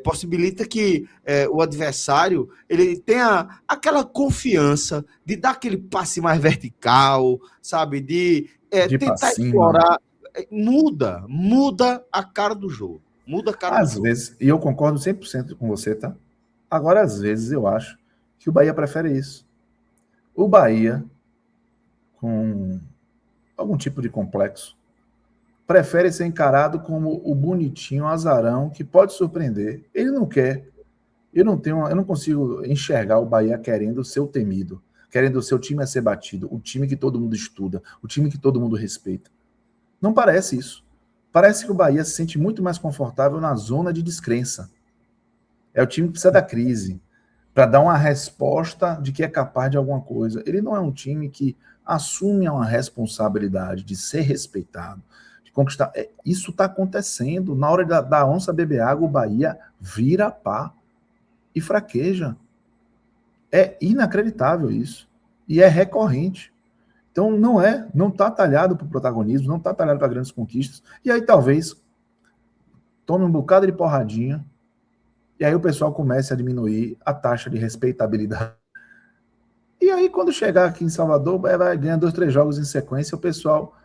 Speaker 1: possibilita que o adversário ele tenha aquela confiança de dar aquele passe mais vertical, sabe? De tentar explorar. Muda a cara do jogo. Muda a cara do jogo.
Speaker 2: Às vezes, e eu concordo 100% com você, tá? Agora, às vezes, eu acho que o Bahia prefere isso. O Bahia, com algum tipo de complexo, prefere ser encarado como o bonitinho, azarão, que pode surpreender. Ele não quer. Eu não consigo enxergar o Bahia querendo ser o temido, querendo o seu time a ser batido, o time que todo mundo estuda, o time que todo mundo respeita. Não parece isso. Parece que o Bahia se sente muito mais confortável na zona de descrença. É o time que precisa da crise para dar uma resposta de que é capaz de alguma coisa. Ele não é um time que assume uma responsabilidade de ser respeitado, de conquistar. Isso está acontecendo. Na hora da onça beber água, o Bahia vira pá e fraqueja. É inacreditável isso. E é recorrente. Então não está talhado para o protagonismo, não está talhado para grandes conquistas. E aí talvez tome um bocado de porradinha e aí o pessoal comece a diminuir a taxa de respeitabilidade. E aí quando chegar aqui em Salvador, vai ganhar 2, 3 jogos em sequência, o pessoal...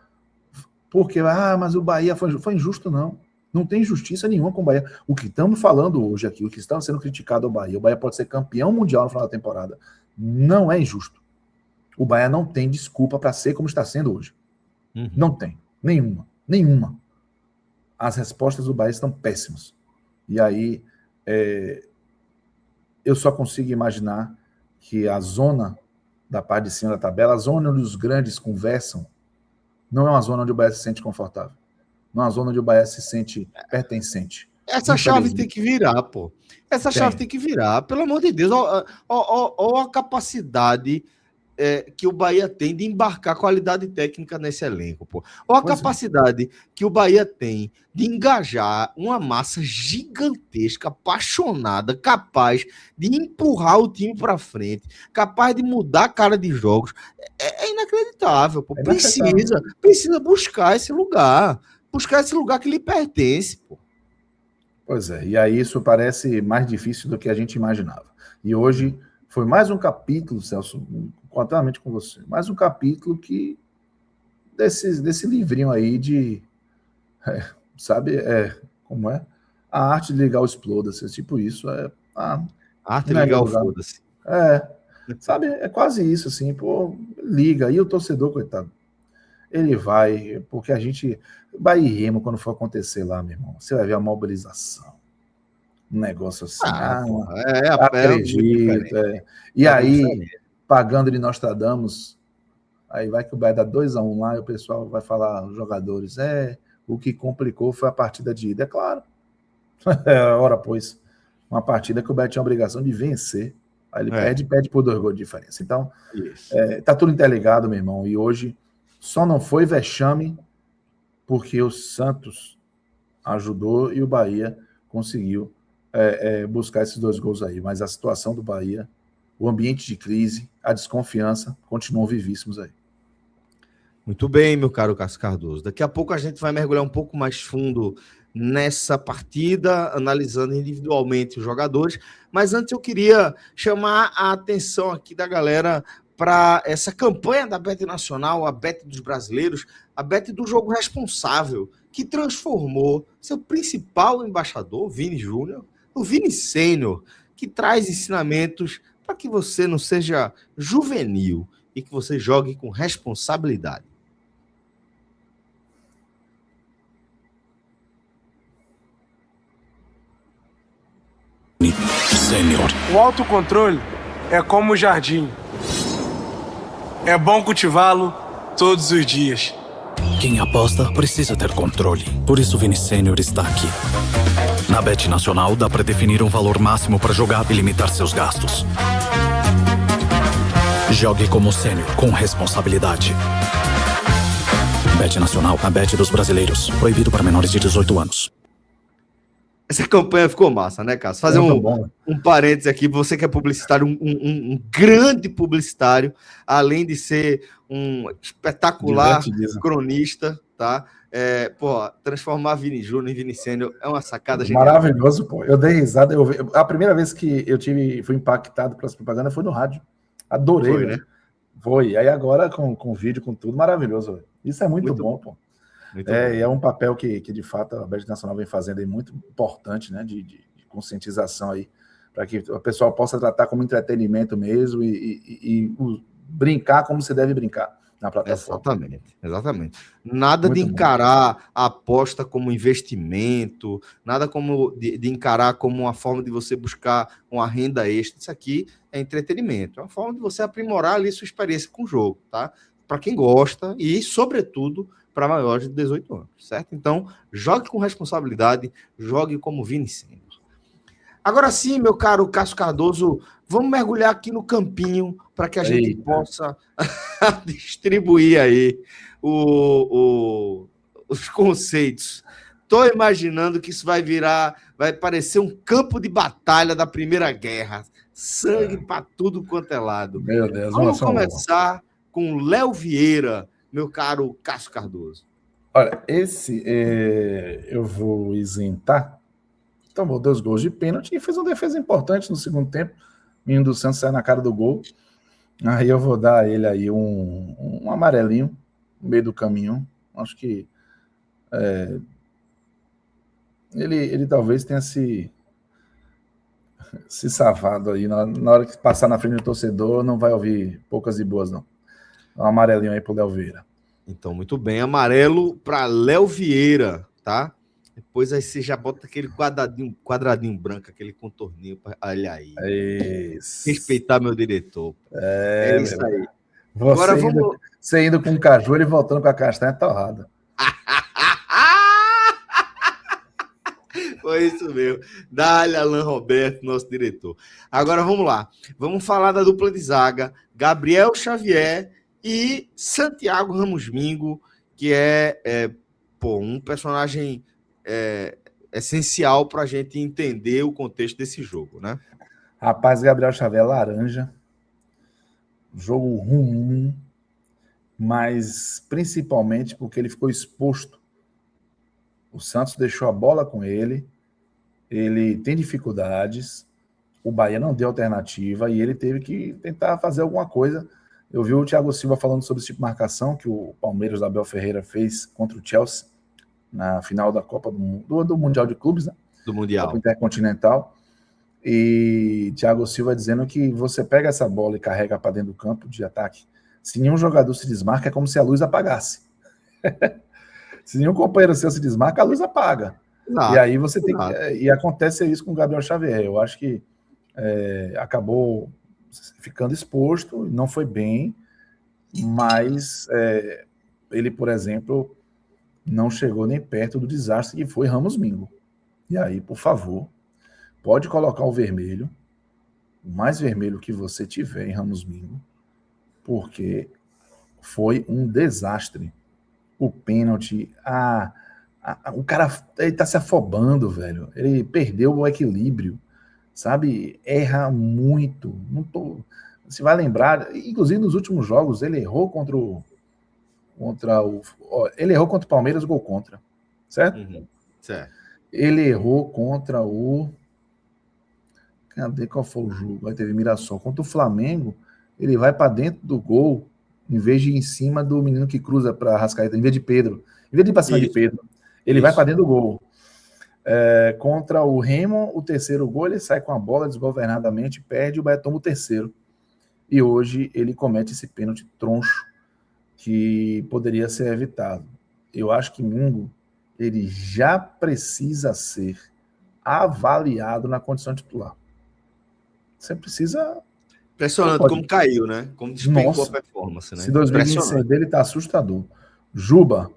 Speaker 2: Porque, mas o Bahia foi injusto, não. Não tem justiça nenhuma com o Bahia. O que estamos falando hoje aqui, o que está sendo criticado ao Bahia, o Bahia pode ser campeão mundial no final da temporada, não é injusto. O Bahia não tem desculpa para ser como está sendo hoje. Uhum. Não tem. Nenhuma. As respostas do Bahia estão péssimas. E aí, eu só consigo imaginar que a zona da parte de cima da tabela, a zona onde os grandes conversam, não é uma zona onde o Bahia se sente confortável. Não é uma zona onde o Bahia se sente pertencente.
Speaker 1: Essa chave tem que virar, pô. Chave tem que virar. Pelo amor de Deus, olha a capacidade... que o Bahia tem de embarcar qualidade técnica nesse elenco, pô. Ou a capacidade que o Bahia tem de engajar uma massa gigantesca, apaixonada, capaz de empurrar o time para frente, capaz de mudar a cara de jogos. É inacreditável, pô. Precisa buscar esse lugar que lhe pertence, pô.
Speaker 2: Pois é, e aí isso parece mais difícil do que a gente imaginava. E hoje foi mais um capítulo, Celso, completamente com você, mais um capítulo desse livrinho aí de, como é? A arte de ligar o exploda-se, tipo isso.
Speaker 1: A arte de ligar o foda-se.
Speaker 2: Sabe, é quase isso, assim, pô, liga, e o torcedor, coitado, ele vai, porque a gente, Bahia e Remo, quando for acontecer lá, meu irmão, você vai ver a mobilização, um negócio assim, acredito, e aí... pagando de Nostradamus, aí vai que o Bahia dá 2-1 lá e o pessoal vai falar, os jogadores, o que complicou foi a partida de ida. É claro. Ora, pois, uma partida que o Bahia tinha a obrigação de vencer. Aí ele perde por 2 gols de diferença. Então, tá tudo interligado, meu irmão. E hoje só não foi vexame porque o Santos ajudou e o Bahia conseguiu buscar esses 2 gols aí. Mas a situação do Bahia, o ambiente de crise, a desconfiança continuam vivíssimos aí.
Speaker 1: Muito bem, meu caro Cássio Cardoso. Daqui a pouco a gente vai mergulhar um pouco mais fundo nessa partida, analisando individualmente os jogadores. Mas antes eu queria chamar a atenção aqui da galera para essa campanha da Bet Nacional, a Bet dos Brasileiros, a Bet do Jogo Responsável, que transformou seu principal embaixador, Vini Júnior, no Vini Sênior, que traz ensinamentos para que você não seja juvenil e que você jogue com responsabilidade.
Speaker 3: Sênior. O autocontrole é como o jardim. É bom cultivá-lo todos os dias.
Speaker 4: Quem aposta precisa ter controle. Por isso o Vini Sênior está aqui. Na Bet Nacional dá para definir um valor máximo para jogar e limitar seus gastos. Jogue como sênior, com responsabilidade. Bet Nacional, a Bet dos brasileiros. Proibido para menores de 18 anos.
Speaker 1: Essa campanha ficou massa, né, Cássio? Fazer um parênteses aqui, você que é publicitário, um grande publicitário, além de ser um espetacular cronista, tá? Transformar Vini Júnior em Vini Sênior é uma sacada genial.
Speaker 2: Maravilhoso, pô. Eu dei risada. A primeira vez que fui impactado pelas propagandas foi no rádio. Adorei,
Speaker 1: foi, né?
Speaker 2: Foi. Aí agora com vídeo, com tudo, maravilhoso. Véio. Isso é muito bom, pô. É um papel que, de fato, a Bet Nacional vem fazendo aí muito importante, né? De conscientização aí, para que o pessoal possa tratar como entretenimento mesmo e brincar como se deve brincar na plataforma.
Speaker 1: Exatamente. Nada muito de encarar bom. A aposta como investimento, nada como de encarar como uma forma de você buscar uma renda extra. Isso aqui é entretenimento, é uma forma de você aprimorar ali sua experiência com o jogo, tá? Para quem gosta e, sobretudo, para maiores de 18 anos, certo? Então, jogue com responsabilidade, jogue como Vini Sênior. Agora sim, meu caro Cássio Cardoso, vamos mergulhar aqui no campinho para que a gente possa distribuir aí os conceitos. Estou imaginando que isso vai parecer um campo de batalha da Primeira Guerra. Sangue para tudo quanto é lado.
Speaker 2: Meu Deus,
Speaker 1: vamos começar com Léo Vieira, meu caro Cássio Cardoso.
Speaker 2: Olha, eu vou isentar. Tomou 2 gols de pênalti e fez uma defesa importante no segundo tempo. O menino do Santos saiu na cara do gol. Aí eu vou dar a ele aí um amarelinho no meio do caminho. Acho que ele talvez tenha se safado aí. Na hora que passar na frente do torcedor, não vai ouvir poucas e boas, não. Um amarelinho aí pro Léo Vieira.
Speaker 1: Então, muito bem. Amarelo para Léo Vieira, tá? Depois aí você já bota aquele quadradinho branco, aquele contorninho. Olha aí. Respeitar meu diretor. É isso aí.
Speaker 2: Agora você indo com o caju e voltando com a castanha torrada.
Speaker 1: Foi isso mesmo. Dá-lhe Alan Roberto, nosso diretor. Agora vamos lá. Vamos falar da dupla de zaga. Gabriel Xavier e Santiago Ramos Mingo, que é um personagem essencial para a gente entender o contexto desse jogo, né?
Speaker 2: Rapaz, Gabriel Xavier laranja, jogo ruim, mas principalmente porque ele ficou exposto. O Santos deixou a bola com ele tem dificuldades, o Bahia não deu alternativa e ele teve que tentar fazer alguma coisa. Eu vi o Thiago Silva falando sobre esse tipo de marcação que o Palmeiras da Abel Ferreira fez contra o Chelsea na final da Copa do Mundial de Clubes, né?
Speaker 1: Do Mundial.
Speaker 2: Copa Intercontinental. E Thiago Silva dizendo que você pega essa bola e carrega para dentro do campo de ataque. Se nenhum jogador se desmarca, é como se a luz apagasse. Se nenhum companheiro seu se desmarca, a luz apaga. Exato, e aí você tem e acontece isso com o Gabriel Xavier. Eu acho que acabou ficando exposto, não foi bem, mas ele, por exemplo, não chegou nem perto do desastre que foi Ramos Mingo. E aí, por favor, pode colocar o vermelho, o mais vermelho que você tiver em Ramos Mingo, porque foi um desastre. O pênalti, o cara, ele tá se afobando, velho. Ele perdeu o equilíbrio, sabe? Erra muito. Você vai lembrar, inclusive nos últimos jogos, ele errou ele errou contra o Palmeiras, gol contra, certo?
Speaker 1: Uhum, certo.
Speaker 2: Ele errou contra cadê qual foi o jogo? Aí teve Mirassol. Contra o Flamengo, ele vai para dentro do gol, em vez de ir em cima do menino que cruza para Arrascaeta, em vez de Pedro. Em vez de ir para cima de Pedro, ele vai para dentro do gol. Contra o Remo, o terceiro gol, ele sai com a bola desgovernadamente, perde, o Bahia toma o terceiro. E hoje ele comete esse pênalti troncho que poderia ser evitado. Eu acho que Mingo, ele já precisa ser avaliado na condição titular. Você precisa...
Speaker 1: Impressionante como caiu, né? Como despencou a performance, né?
Speaker 2: Se 2026 dele tá assustador. Juba.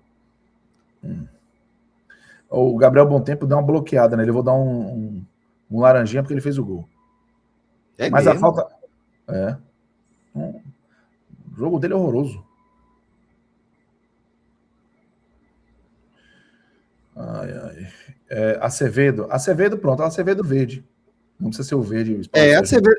Speaker 2: O Gabriel Bontempo deu uma bloqueada nele. Eu vou dar um laranjinha porque ele fez o gol. Mas mesmo? A falta... o jogo dele é horroroso. Ai. Acevedo, pronto, Acevedo verde. Não precisa ser o verde.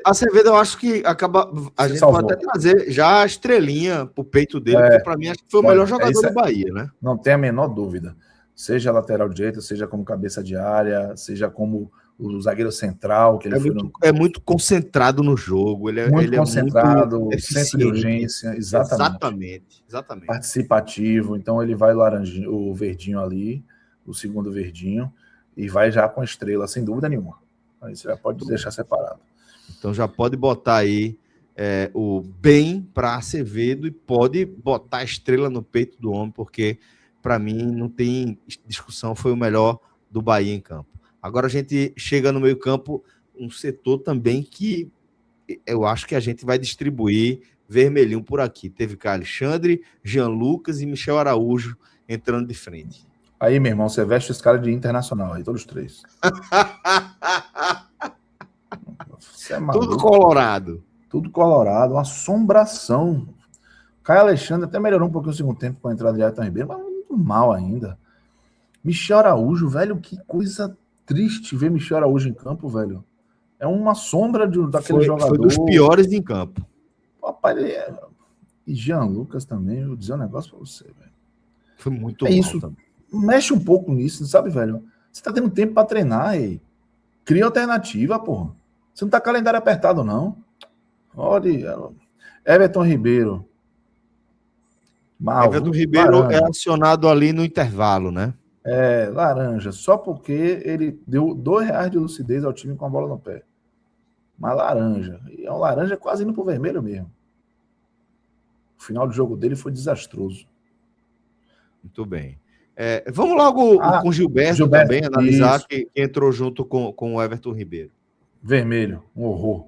Speaker 1: Acevedo eu acho que acaba. A gente
Speaker 2: salvou.
Speaker 1: pode até trazer já a estrelinha pro peito dele, porque para mim acho que foi o melhor jogador do Bahia, né?
Speaker 2: Não tem a menor dúvida. Seja lateral direito, seja como cabeça de área, seja como o zagueiro central, que ele
Speaker 1: é muito concentrado no jogo. Ele
Speaker 2: muito concentrado,
Speaker 1: muito
Speaker 2: senso de urgência, exatamente. Participativo. Então ele vai o verdinho ali, o segundo verdinho, e vai já com a estrela, sem dúvida nenhuma. Aí você já pode deixar separado.
Speaker 1: Então já pode botar aí o bem para Acevedo e pode botar a estrela no peito do homem, porque para mim não tem discussão, foi o melhor do Bahia em campo. Agora a gente chega no meio-campo, um setor também que eu acho que a gente vai distribuir vermelhinho por aqui. Teve Caio Alexandre, Jean Lucas e Michel Araújo entrando de frente.
Speaker 2: Aí, meu irmão, você veste os caras de Internacional aí, todos os três. Você é maluco.
Speaker 1: Tudo colorado,
Speaker 2: uma assombração. Caio Alexandre até melhorou um pouquinho no segundo tempo com a entrada de Ayrton Ribeiro, mas muito mal ainda. Michel Araújo, velho, que coisa triste ver Michel Araújo em campo, velho. É uma sombra daquele jogador.
Speaker 1: Foi dos piores em campo.
Speaker 2: Papai, e Jean Lucas também, eu vou dizer um negócio pra você, velho.
Speaker 1: Foi muito mal
Speaker 2: isso
Speaker 1: também.
Speaker 2: Mexe um pouco nisso, sabe, velho? Você tá tendo tempo pra treinar, e cria alternativa, porra. Você não tá calendário apertado, não. Olha, Everton Ribeiro.
Speaker 1: Everton Ribeiro laranja. É acionado ali no intervalo, né?
Speaker 2: Laranja, só porque ele deu R$2 de lucidez ao time com a bola no pé. Mas laranja. E é um laranja quase indo pro vermelho mesmo. O final do jogo dele foi desastroso.
Speaker 1: Muito bem. Vamos logo com o Gilberto também, analisar que entrou junto com o Everton Ribeiro.
Speaker 2: Vermelho, um horror.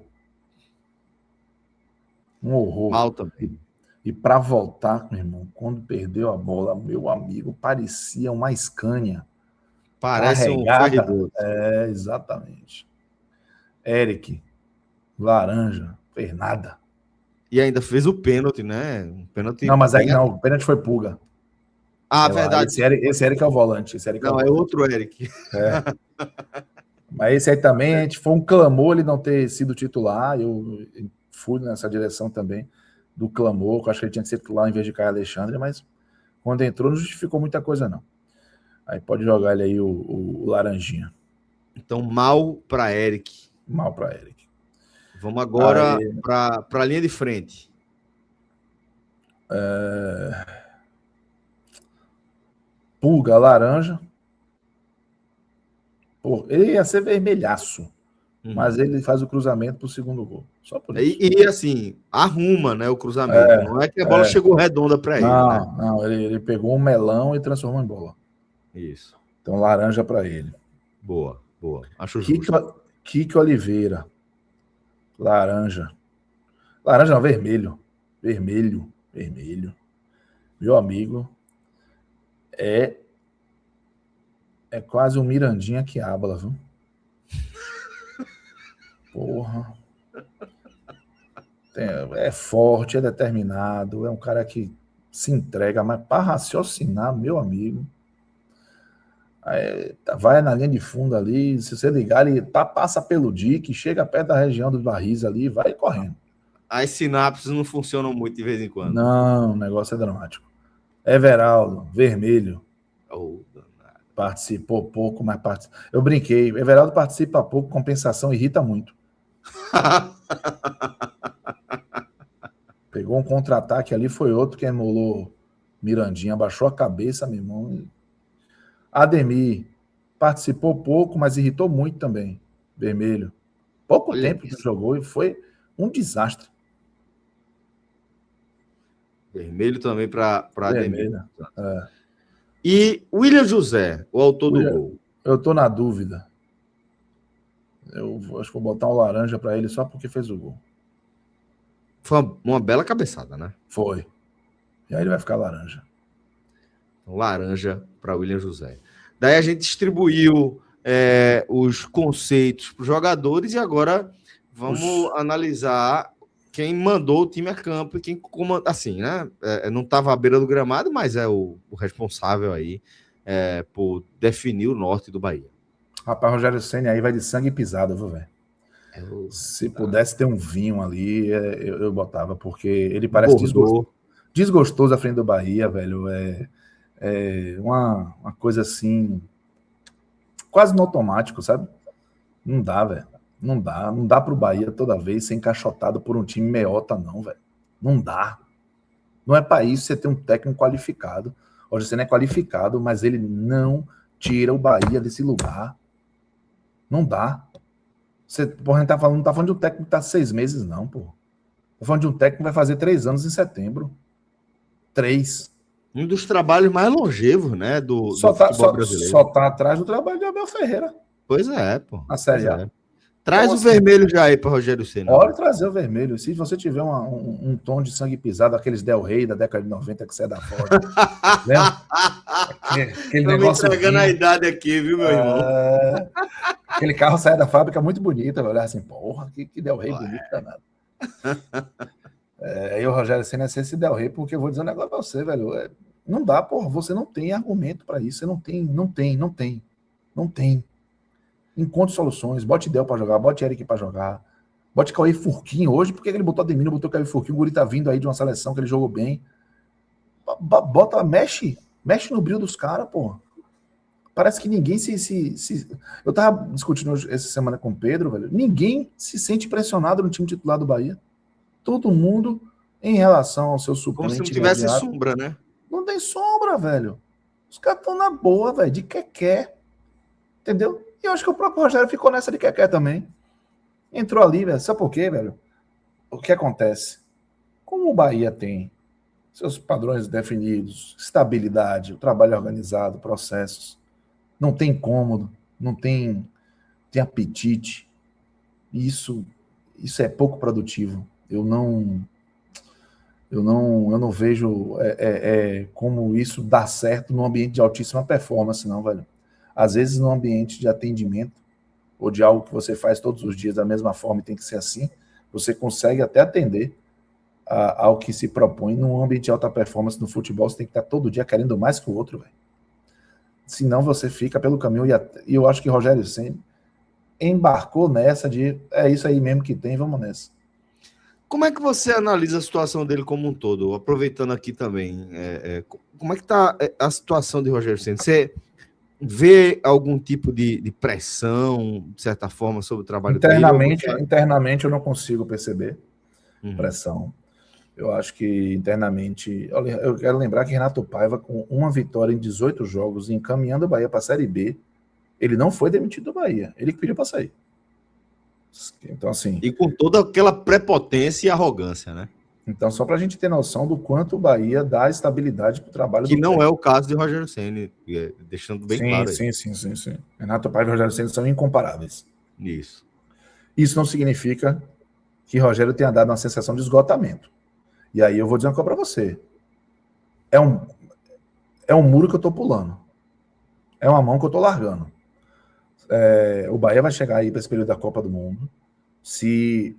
Speaker 1: Mal também.
Speaker 2: E para voltar, meu irmão, quando perdeu a bola, meu amigo, parecia uma Scania.
Speaker 1: Parece um ferridor.
Speaker 2: Exatamente. Eric, laranja, fez nada.
Speaker 1: E ainda fez o pênalti, né?
Speaker 2: Não, mas aí não, o pênalti foi Pulga.
Speaker 1: Verdade.
Speaker 2: Esse Eric é o volante.
Speaker 1: É outro Eric.
Speaker 2: Mas esse aí também, foi um clamor ele não ter sido titular. Eu fui nessa direção também do clamor, que eu acho que ele tinha que ser titular em vez de Caio Alexandre, mas quando entrou não justificou muita coisa, não. Aí pode jogar ele aí o laranjinha.
Speaker 1: Então, mal para Eric.
Speaker 2: Mal para Eric.
Speaker 1: Vamos agora para a linha de frente.
Speaker 2: Pulga, laranja. Pô, ele ia ser vermelhaço. Mas ele faz o cruzamento para o segundo gol. Só por isso.
Speaker 1: E assim, arruma, né, o cruzamento. Não é que a bola chegou redonda para ele.
Speaker 2: Não, ele pegou um melão e transformou em bola.
Speaker 1: Isso.
Speaker 2: Então, laranja para ele.
Speaker 1: Boa. Acho justo.
Speaker 2: Kike Oliveira. Laranja. Laranja não, vermelho. Vermelho. Meu amigo, é quase um Mirandinha que habla, viu? Porra. É forte, é determinado, é um cara que se entrega, mas para raciocinar, meu amigo, vai na linha de fundo ali, se você ligar, ele passa pelo dique, chega perto da região dos barris ali e vai correndo.
Speaker 1: As sinapses não funcionam muito de vez em quando.
Speaker 2: Não, o negócio é dramático. Everaldo, vermelho. Participou pouco, mas participa. Eu brinquei. Everaldo participa pouco, compensação irrita muito. Pegou um contra-ataque ali, foi outro que emulou Mirandinha, baixou a cabeça, meu irmão. Ademir participou pouco, mas irritou muito também. Vermelho. Pouco tempo que jogou e foi um desastre.
Speaker 1: Vermelho também para Ademir.
Speaker 2: E
Speaker 1: William José, o autor do gol.
Speaker 2: Eu tô na dúvida. Eu acho que vou botar um laranja para ele só porque fez o gol.
Speaker 1: Foi uma bela cabeçada, né?
Speaker 2: Foi. E aí ele vai ficar laranja.
Speaker 1: Então, laranja para William José. Daí a gente distribuiu os conceitos para os jogadores e agora vamos analisar quem mandou o time a campo e quem comanda. Assim, né? Não estava à beira do gramado, mas é o responsável aí. por definir o norte do Bahia.
Speaker 2: Rapaz, Rogério Ceni aí vai de sangue pisado, viu, velho? Se pudesse ter um vinho ali, eu botava, porque ele parece desgostoso à frente do Bahia, velho. Uma coisa assim, quase no automático, sabe? Não dá, velho. Não dá pro Bahia toda vez ser encaixotado por um time meiota, não, velho. Não dá. Não é para isso você ter um técnico qualificado. Hoje você não é qualificado, mas ele não tira o Bahia desse lugar. Não dá. A gente não tá falando de um técnico que tá 6 meses, não, pô. Tá falando de um técnico que vai fazer 3 anos em setembro. 3.
Speaker 1: Um dos trabalhos mais longevos, né, do futebol brasileiro.
Speaker 2: Só tá atrás do trabalho de Abel Ferreira.
Speaker 1: Pois é, pô.
Speaker 2: Na Série A.
Speaker 1: Traz então, o vermelho já aí para Rogério Ceni.
Speaker 2: Pode trazer o vermelho. Se você tiver um tom de sangue pisado, aqueles Del Rey da década de 90 que você é da Ford. Lembra? Aquele negócio.
Speaker 1: Entregando a idade aqui, viu, meu irmão?
Speaker 2: Aquele carro sai da fábrica muito bonito. Vai olhar assim, porra, que Del Rey bonito danado. E o Rogério Ceni é esse Del Rey, porque eu vou dizer um negócio pra você, velho. Não dá, porra. Você não tem argumento para isso. Você não tem. Encontre soluções, bote Del para jogar, bote Eric para jogar, bote Cauê Furquinho hoje, por que ele botou Ademir, não botou Cauê Furquinho? O guri tá vindo aí de uma seleção que ele jogou bem. Mexe no brilho dos caras, porra. Parece que ninguém Eu tava discutindo essa semana com o Pedro, velho, ninguém se sente pressionado no time titular do Bahia. Todo mundo, em relação ao seu suplente.
Speaker 1: Como se não tivesse sombra, né?
Speaker 2: Não tem sombra, velho. Os caras estão na boa, velho, de quequé. Entendeu? E eu acho que o próprio Rogério ficou nessa de quequé também. Entrou ali, velho. Sabe por quê, velho? O que acontece? Como o Bahia tem seus padrões definidos, estabilidade, o trabalho organizado, processos, não tem incômodo, não tem apetite, isso é pouco produtivo. Eu não vejo como isso dá certo num ambiente de altíssima performance, não, velho. Às vezes, num ambiente de atendimento, ou de algo que você faz todos os dias da mesma forma e tem que ser assim, você consegue até atender ao que se propõe. Num ambiente de alta performance no futebol, você tem que estar todo dia querendo mais que o outro, velho. Senão você fica pelo caminho. E eu acho que Rogério Ceni embarcou nessa de é isso aí mesmo que tem, vamos nessa.
Speaker 1: Como é que você analisa a situação dele como um todo? Aproveitando aqui também, como é que está a situação de Rogério Ceni? Você vê algum tipo de pressão, de certa forma, sobre o trabalho dele?
Speaker 2: Internamente eu não consigo perceber pressão. Eu acho que internamente... Eu quero lembrar que Renato Paiva, com uma vitória em 18 jogos, encaminhando o Bahia para a Série B, ele não foi demitido do Bahia. Ele que pediu para sair. Então, assim...
Speaker 1: E com toda aquela prepotência e arrogância, né?
Speaker 2: Então, só para a gente ter noção do quanto o Bahia dá estabilidade para o trabalho
Speaker 1: que não é o caso de Rogério Ceni, deixando bem claro.
Speaker 2: Sim. Renato Paiva e Rogério Ceni são incomparáveis. Isso não significa que Rogério tenha dado uma sensação de esgotamento. E aí eu vou dizer uma coisa para você. É um muro que eu estou pulando. É uma mão que eu estou largando. O Bahia vai chegar aí para esse período da Copa do Mundo. Se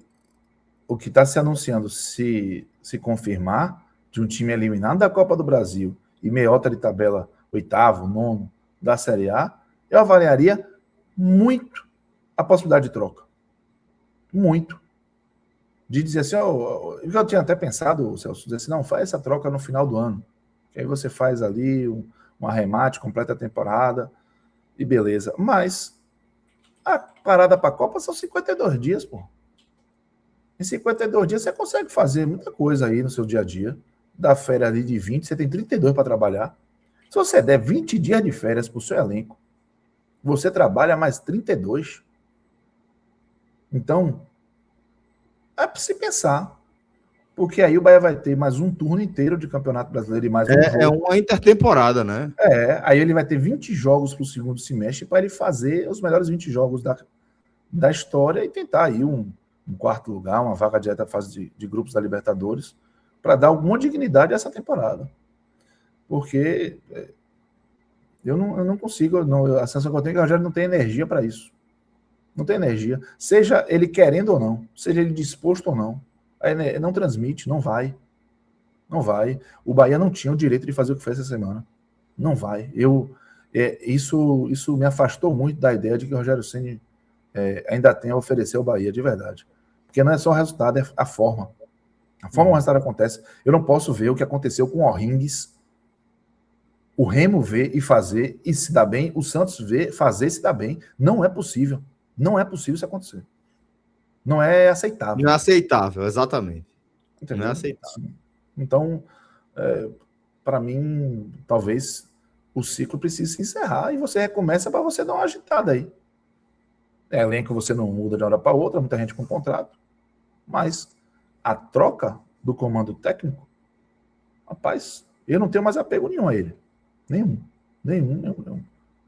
Speaker 2: o que está se anunciando se confirmar, de um time eliminado da Copa do Brasil e meiota de tabela 8º, 9º da Série A, eu avaliaria muito a possibilidade de troca. Muito. De dizer assim, eu tinha até pensado, Celso, dizer assim, não, faz essa troca no final do ano. Que aí você faz ali um arremate, completa a temporada e beleza. Mas a parada para a Copa são 52 dias, pô. Em 52 dias você consegue fazer muita coisa aí no seu dia a dia. Da férias ali de 20, você tem 32 para trabalhar. Se você der 20 dias de férias para o seu elenco, você trabalha mais 32. Então, é para se pensar. Porque aí o Bahia vai ter mais um turno inteiro de Campeonato Brasileiro e mais um jogo.
Speaker 1: É uma intertemporada, né?
Speaker 2: Aí ele vai ter 20 jogos para o segundo semestre para ele fazer os melhores 20 jogos da história e tentar aí um quarto lugar, uma vaga direta na fase de grupos da Libertadores, para dar alguma dignidade a essa temporada. Porque eu não consigo, a sensação que eu tenho é que o Rogério não tem energia para isso. Não tem energia. Seja ele querendo ou não, seja ele disposto ou não, aí não transmite, não vai. Não vai. O Bahia não tinha o direito de fazer o que fez essa semana. Não vai. Eu Isso me afastou muito da ideia de que o Rogério Ceni ainda tem a oferecer ao Bahia, de verdade. Porque não é só o resultado, é a forma. A forma como o resultado acontece. Eu não posso ver o que aconteceu com o Orrings, o Remo ver e fazer e se dar bem, o Santos ver, fazer e se dar bem. Não é possível. Não é possível isso acontecer. Não é aceitável.
Speaker 1: Não é aceitável, exatamente.
Speaker 2: Entendeu?
Speaker 1: Não é aceitável.
Speaker 2: Então, para mim, talvez o ciclo precise se encerrar e você recomeça para você dar uma agitada aí. Elenco você não muda de uma hora para outra, muita gente com contrato, mas a troca do comando técnico, rapaz, eu não tenho mais apego nenhum a ele. Nenhum.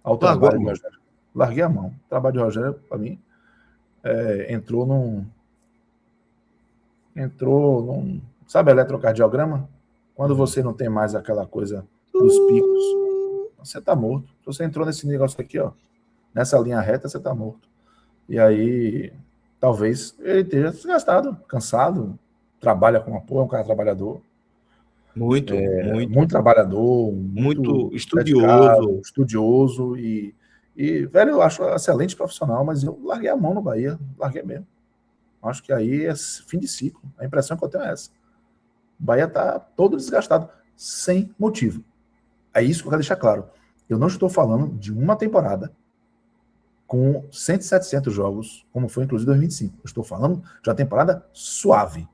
Speaker 2: Ao trabalho de Rogério. Larguei a mão. O trabalho de Rogério, para mim, entrou num. Sabe, eletrocardiograma? Quando você não tem mais aquela coisa dos picos, você tá morto. Se você entrou nesse negócio aqui, ó, nessa linha reta, você tá morto. E aí, talvez ele esteja desgastado, cansado, trabalha com uma porra, é um cara trabalhador.
Speaker 1: Muito
Speaker 2: trabalhador,
Speaker 1: muito estudioso
Speaker 2: e, velho, eu acho excelente profissional, mas eu larguei a mão no Bahia, larguei mesmo. Acho que aí é fim de ciclo. A impressão que eu tenho é essa. O Bahia tá todo desgastado, sem motivo. É isso que eu quero deixar claro. Eu não estou falando de uma temporada com 100, 700 jogos, como foi inclusive 2025. Eu estou falando de uma temporada suave.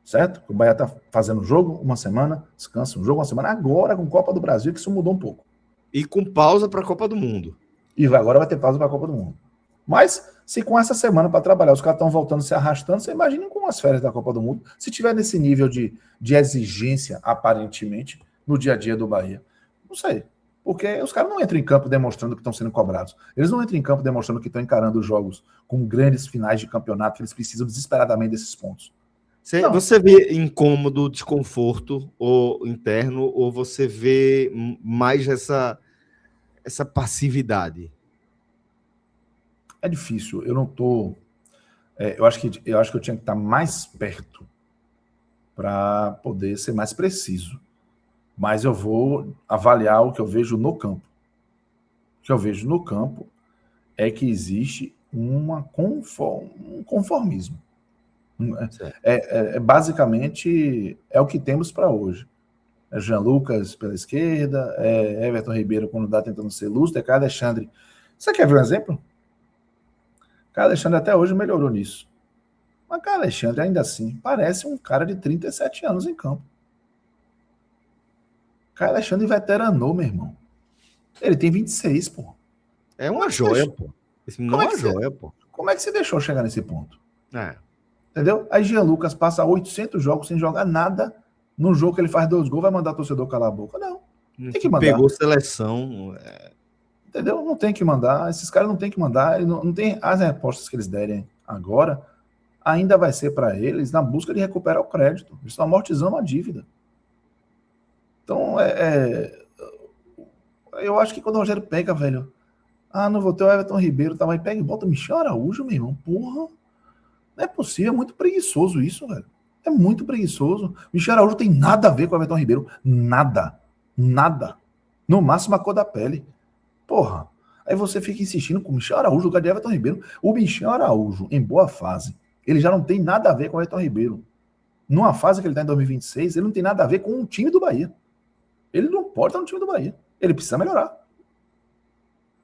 Speaker 2: Certo? O Bahia está fazendo jogo uma semana, descansa um jogo uma semana, agora com Copa do Brasil, que isso mudou um pouco.
Speaker 1: E com pausa para a Copa do Mundo.
Speaker 2: E agora vai ter pausa para a Copa do Mundo. Mas, se com essa semana para trabalhar os caras estão voltando, se arrastando, você imagina com as férias da Copa do Mundo, se tiver nesse nível de exigência, aparentemente, no dia a dia do Bahia. Não sei. Porque os caras não entram em campo demonstrando que estão sendo cobrados. Eles não entram em campo demonstrando que estão encarando os jogos com grandes finais de campeonato, que eles precisam desesperadamente desses pontos.
Speaker 1: Você vê incômodo, desconforto ou interno, ou você vê mais essa passividade?
Speaker 2: É difícil. Eu não tô. Eu acho que eu tinha que estar mais perto para poder ser mais preciso. Mas eu vou avaliar o que eu vejo no campo. O que eu vejo no campo é que existe um conformismo. Basicamente é o que temos para hoje. É Jean Lucas pela esquerda, é Everton Ribeiro quando dá tentando ser lúcido, é Caio Alexandre. Você quer ver um exemplo? Caio Alexandre até hoje melhorou nisso. Mas Caio Alexandre ainda assim parece um cara de 37 anos em campo. Caio Alexandre veteranou, meu irmão. Ele tem 26, pô.
Speaker 1: É uma joia, pô. Esse não é uma joia, pô.
Speaker 2: Como é que você deixou chegar nesse ponto?
Speaker 1: É.
Speaker 2: Entendeu? Aí Jean Lucas passa 800 jogos sem jogar nada. No jogo que ele faz 2 gols, vai mandar o torcedor calar a boca. Não. Tem que mandar.
Speaker 1: Pegou seleção.
Speaker 2: Entendeu? Não tem que mandar. Esses caras não tem que mandar. Não tem as respostas que eles derem agora. Ainda vai ser para eles na busca de recuperar o crédito. Eles estão amortizando a dívida. Então, eu acho que quando o Rogério pega, velho, não vou ter o Everton Ribeiro, tá, mas pega e bota o Michel Araújo, meu irmão. Porra. Não é possível, é muito preguiçoso isso, velho. É muito preguiçoso. Michel Araújo tem nada a ver com o Everton Ribeiro. Nada. No máximo a cor da pele. Porra. Aí você fica insistindo com o Michel Araújo, no lugar de Everton Ribeiro. O Michel Araújo, em boa fase, ele já não tem nada a ver com o Everton Ribeiro. Numa fase que ele está em 2026, ele não tem nada a ver com o time do Bahia. Ele não pode estar no time do Bahia. Ele precisa melhorar.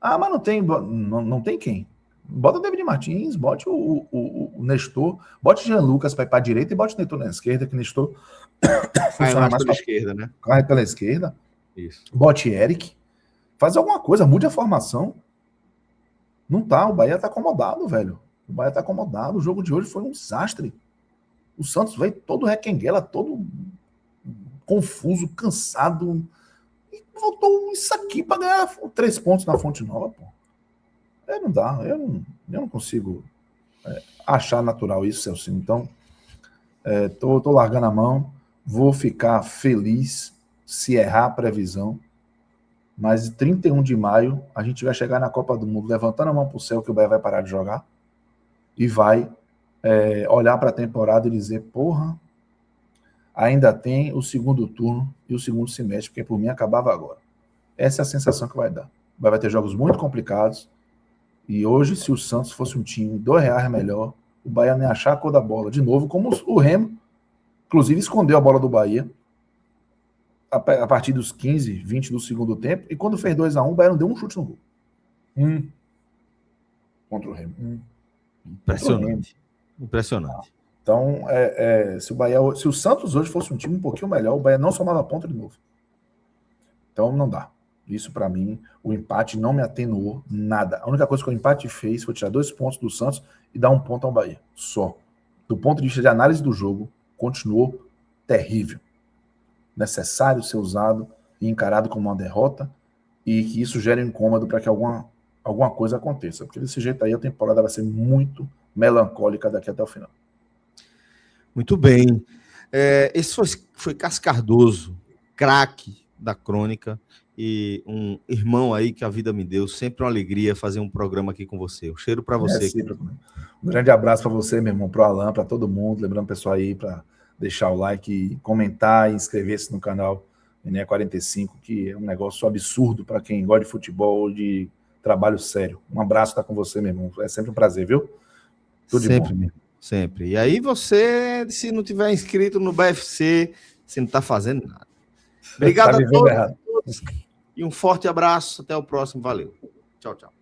Speaker 2: Mas não tem quem. Bota o David Martins, bote o Nestor, bote o Jean Lucas para ir para a direita e bote o Nestor na esquerda, que o Nestor
Speaker 1: funciona mais pela esquerda, né?
Speaker 2: Corre pela esquerda.
Speaker 1: Isso.
Speaker 2: Bote Eric. Faz alguma coisa, mude a formação. Não tá, o Bahia tá acomodado, velho. O Bahia tá acomodado. O jogo de hoje foi um desastre. O Santos veio todo requenguela, todo confuso, cansado. E voltou isso aqui para ganhar 3 pontos na Fonte Nova, pô. Não dá, eu não consigo achar natural isso, Celcinho. Então, tô largando a mão, vou ficar feliz se errar a previsão, mas 31 de maio a gente vai chegar na Copa do Mundo levantando a mão pro céu que o Bahia vai parar de jogar e vai olhar para a temporada e dizer, porra, ainda tem o segundo turno e o segundo semestre, porque por mim acabava agora. Essa é a sensação que vai dar. Vai ter jogos muito complicados. E hoje, se o Santos fosse um time R$2 melhor, o Bahia nem achar a cor da bola. De novo, como o Remo, inclusive, escondeu a bola do Bahia a partir dos 15, 20 do segundo tempo. E quando fez 2-1, o Bahia não deu um chute no gol. Contra o Remo.
Speaker 1: Impressionante. Impressionante.
Speaker 2: Então, se o Santos hoje fosse um time um pouquinho melhor, o Bahia não somava ponto de novo. Então, não dá. Isso, para mim, o empate não me atenuou nada. A única coisa que o empate fez foi tirar 2 pontos do Santos e dar 1 ponto ao Bahia. Só. Do ponto de vista de análise do jogo, continuou terrível. Necessário ser usado e encarado como uma derrota e que isso gere um incômodo para que alguma coisa aconteça. Porque desse jeito aí a temporada vai ser muito melancólica daqui até o final.
Speaker 1: Muito bem. Esse foi Cássio Cardoso, craque da crônica e um irmão aí que a vida me deu. Sempre uma alegria fazer um programa aqui com você. Um cheiro para você.
Speaker 2: Um grande abraço para você, meu irmão, para o Alan, para todo mundo. Lembrando o pessoal aí para deixar o like, comentar e inscrever-se no canal Enéia 45, que é um negócio absurdo para quem gosta de futebol ou de trabalho sério. Um abraço, tá com você, meu irmão. É sempre um prazer, viu? Tudo de bom.
Speaker 1: Sempre. E aí você, se não tiver inscrito no BFC, você não está fazendo nada. Obrigado a todos. E um forte abraço. Até o próximo. Valeu. Tchau, tchau.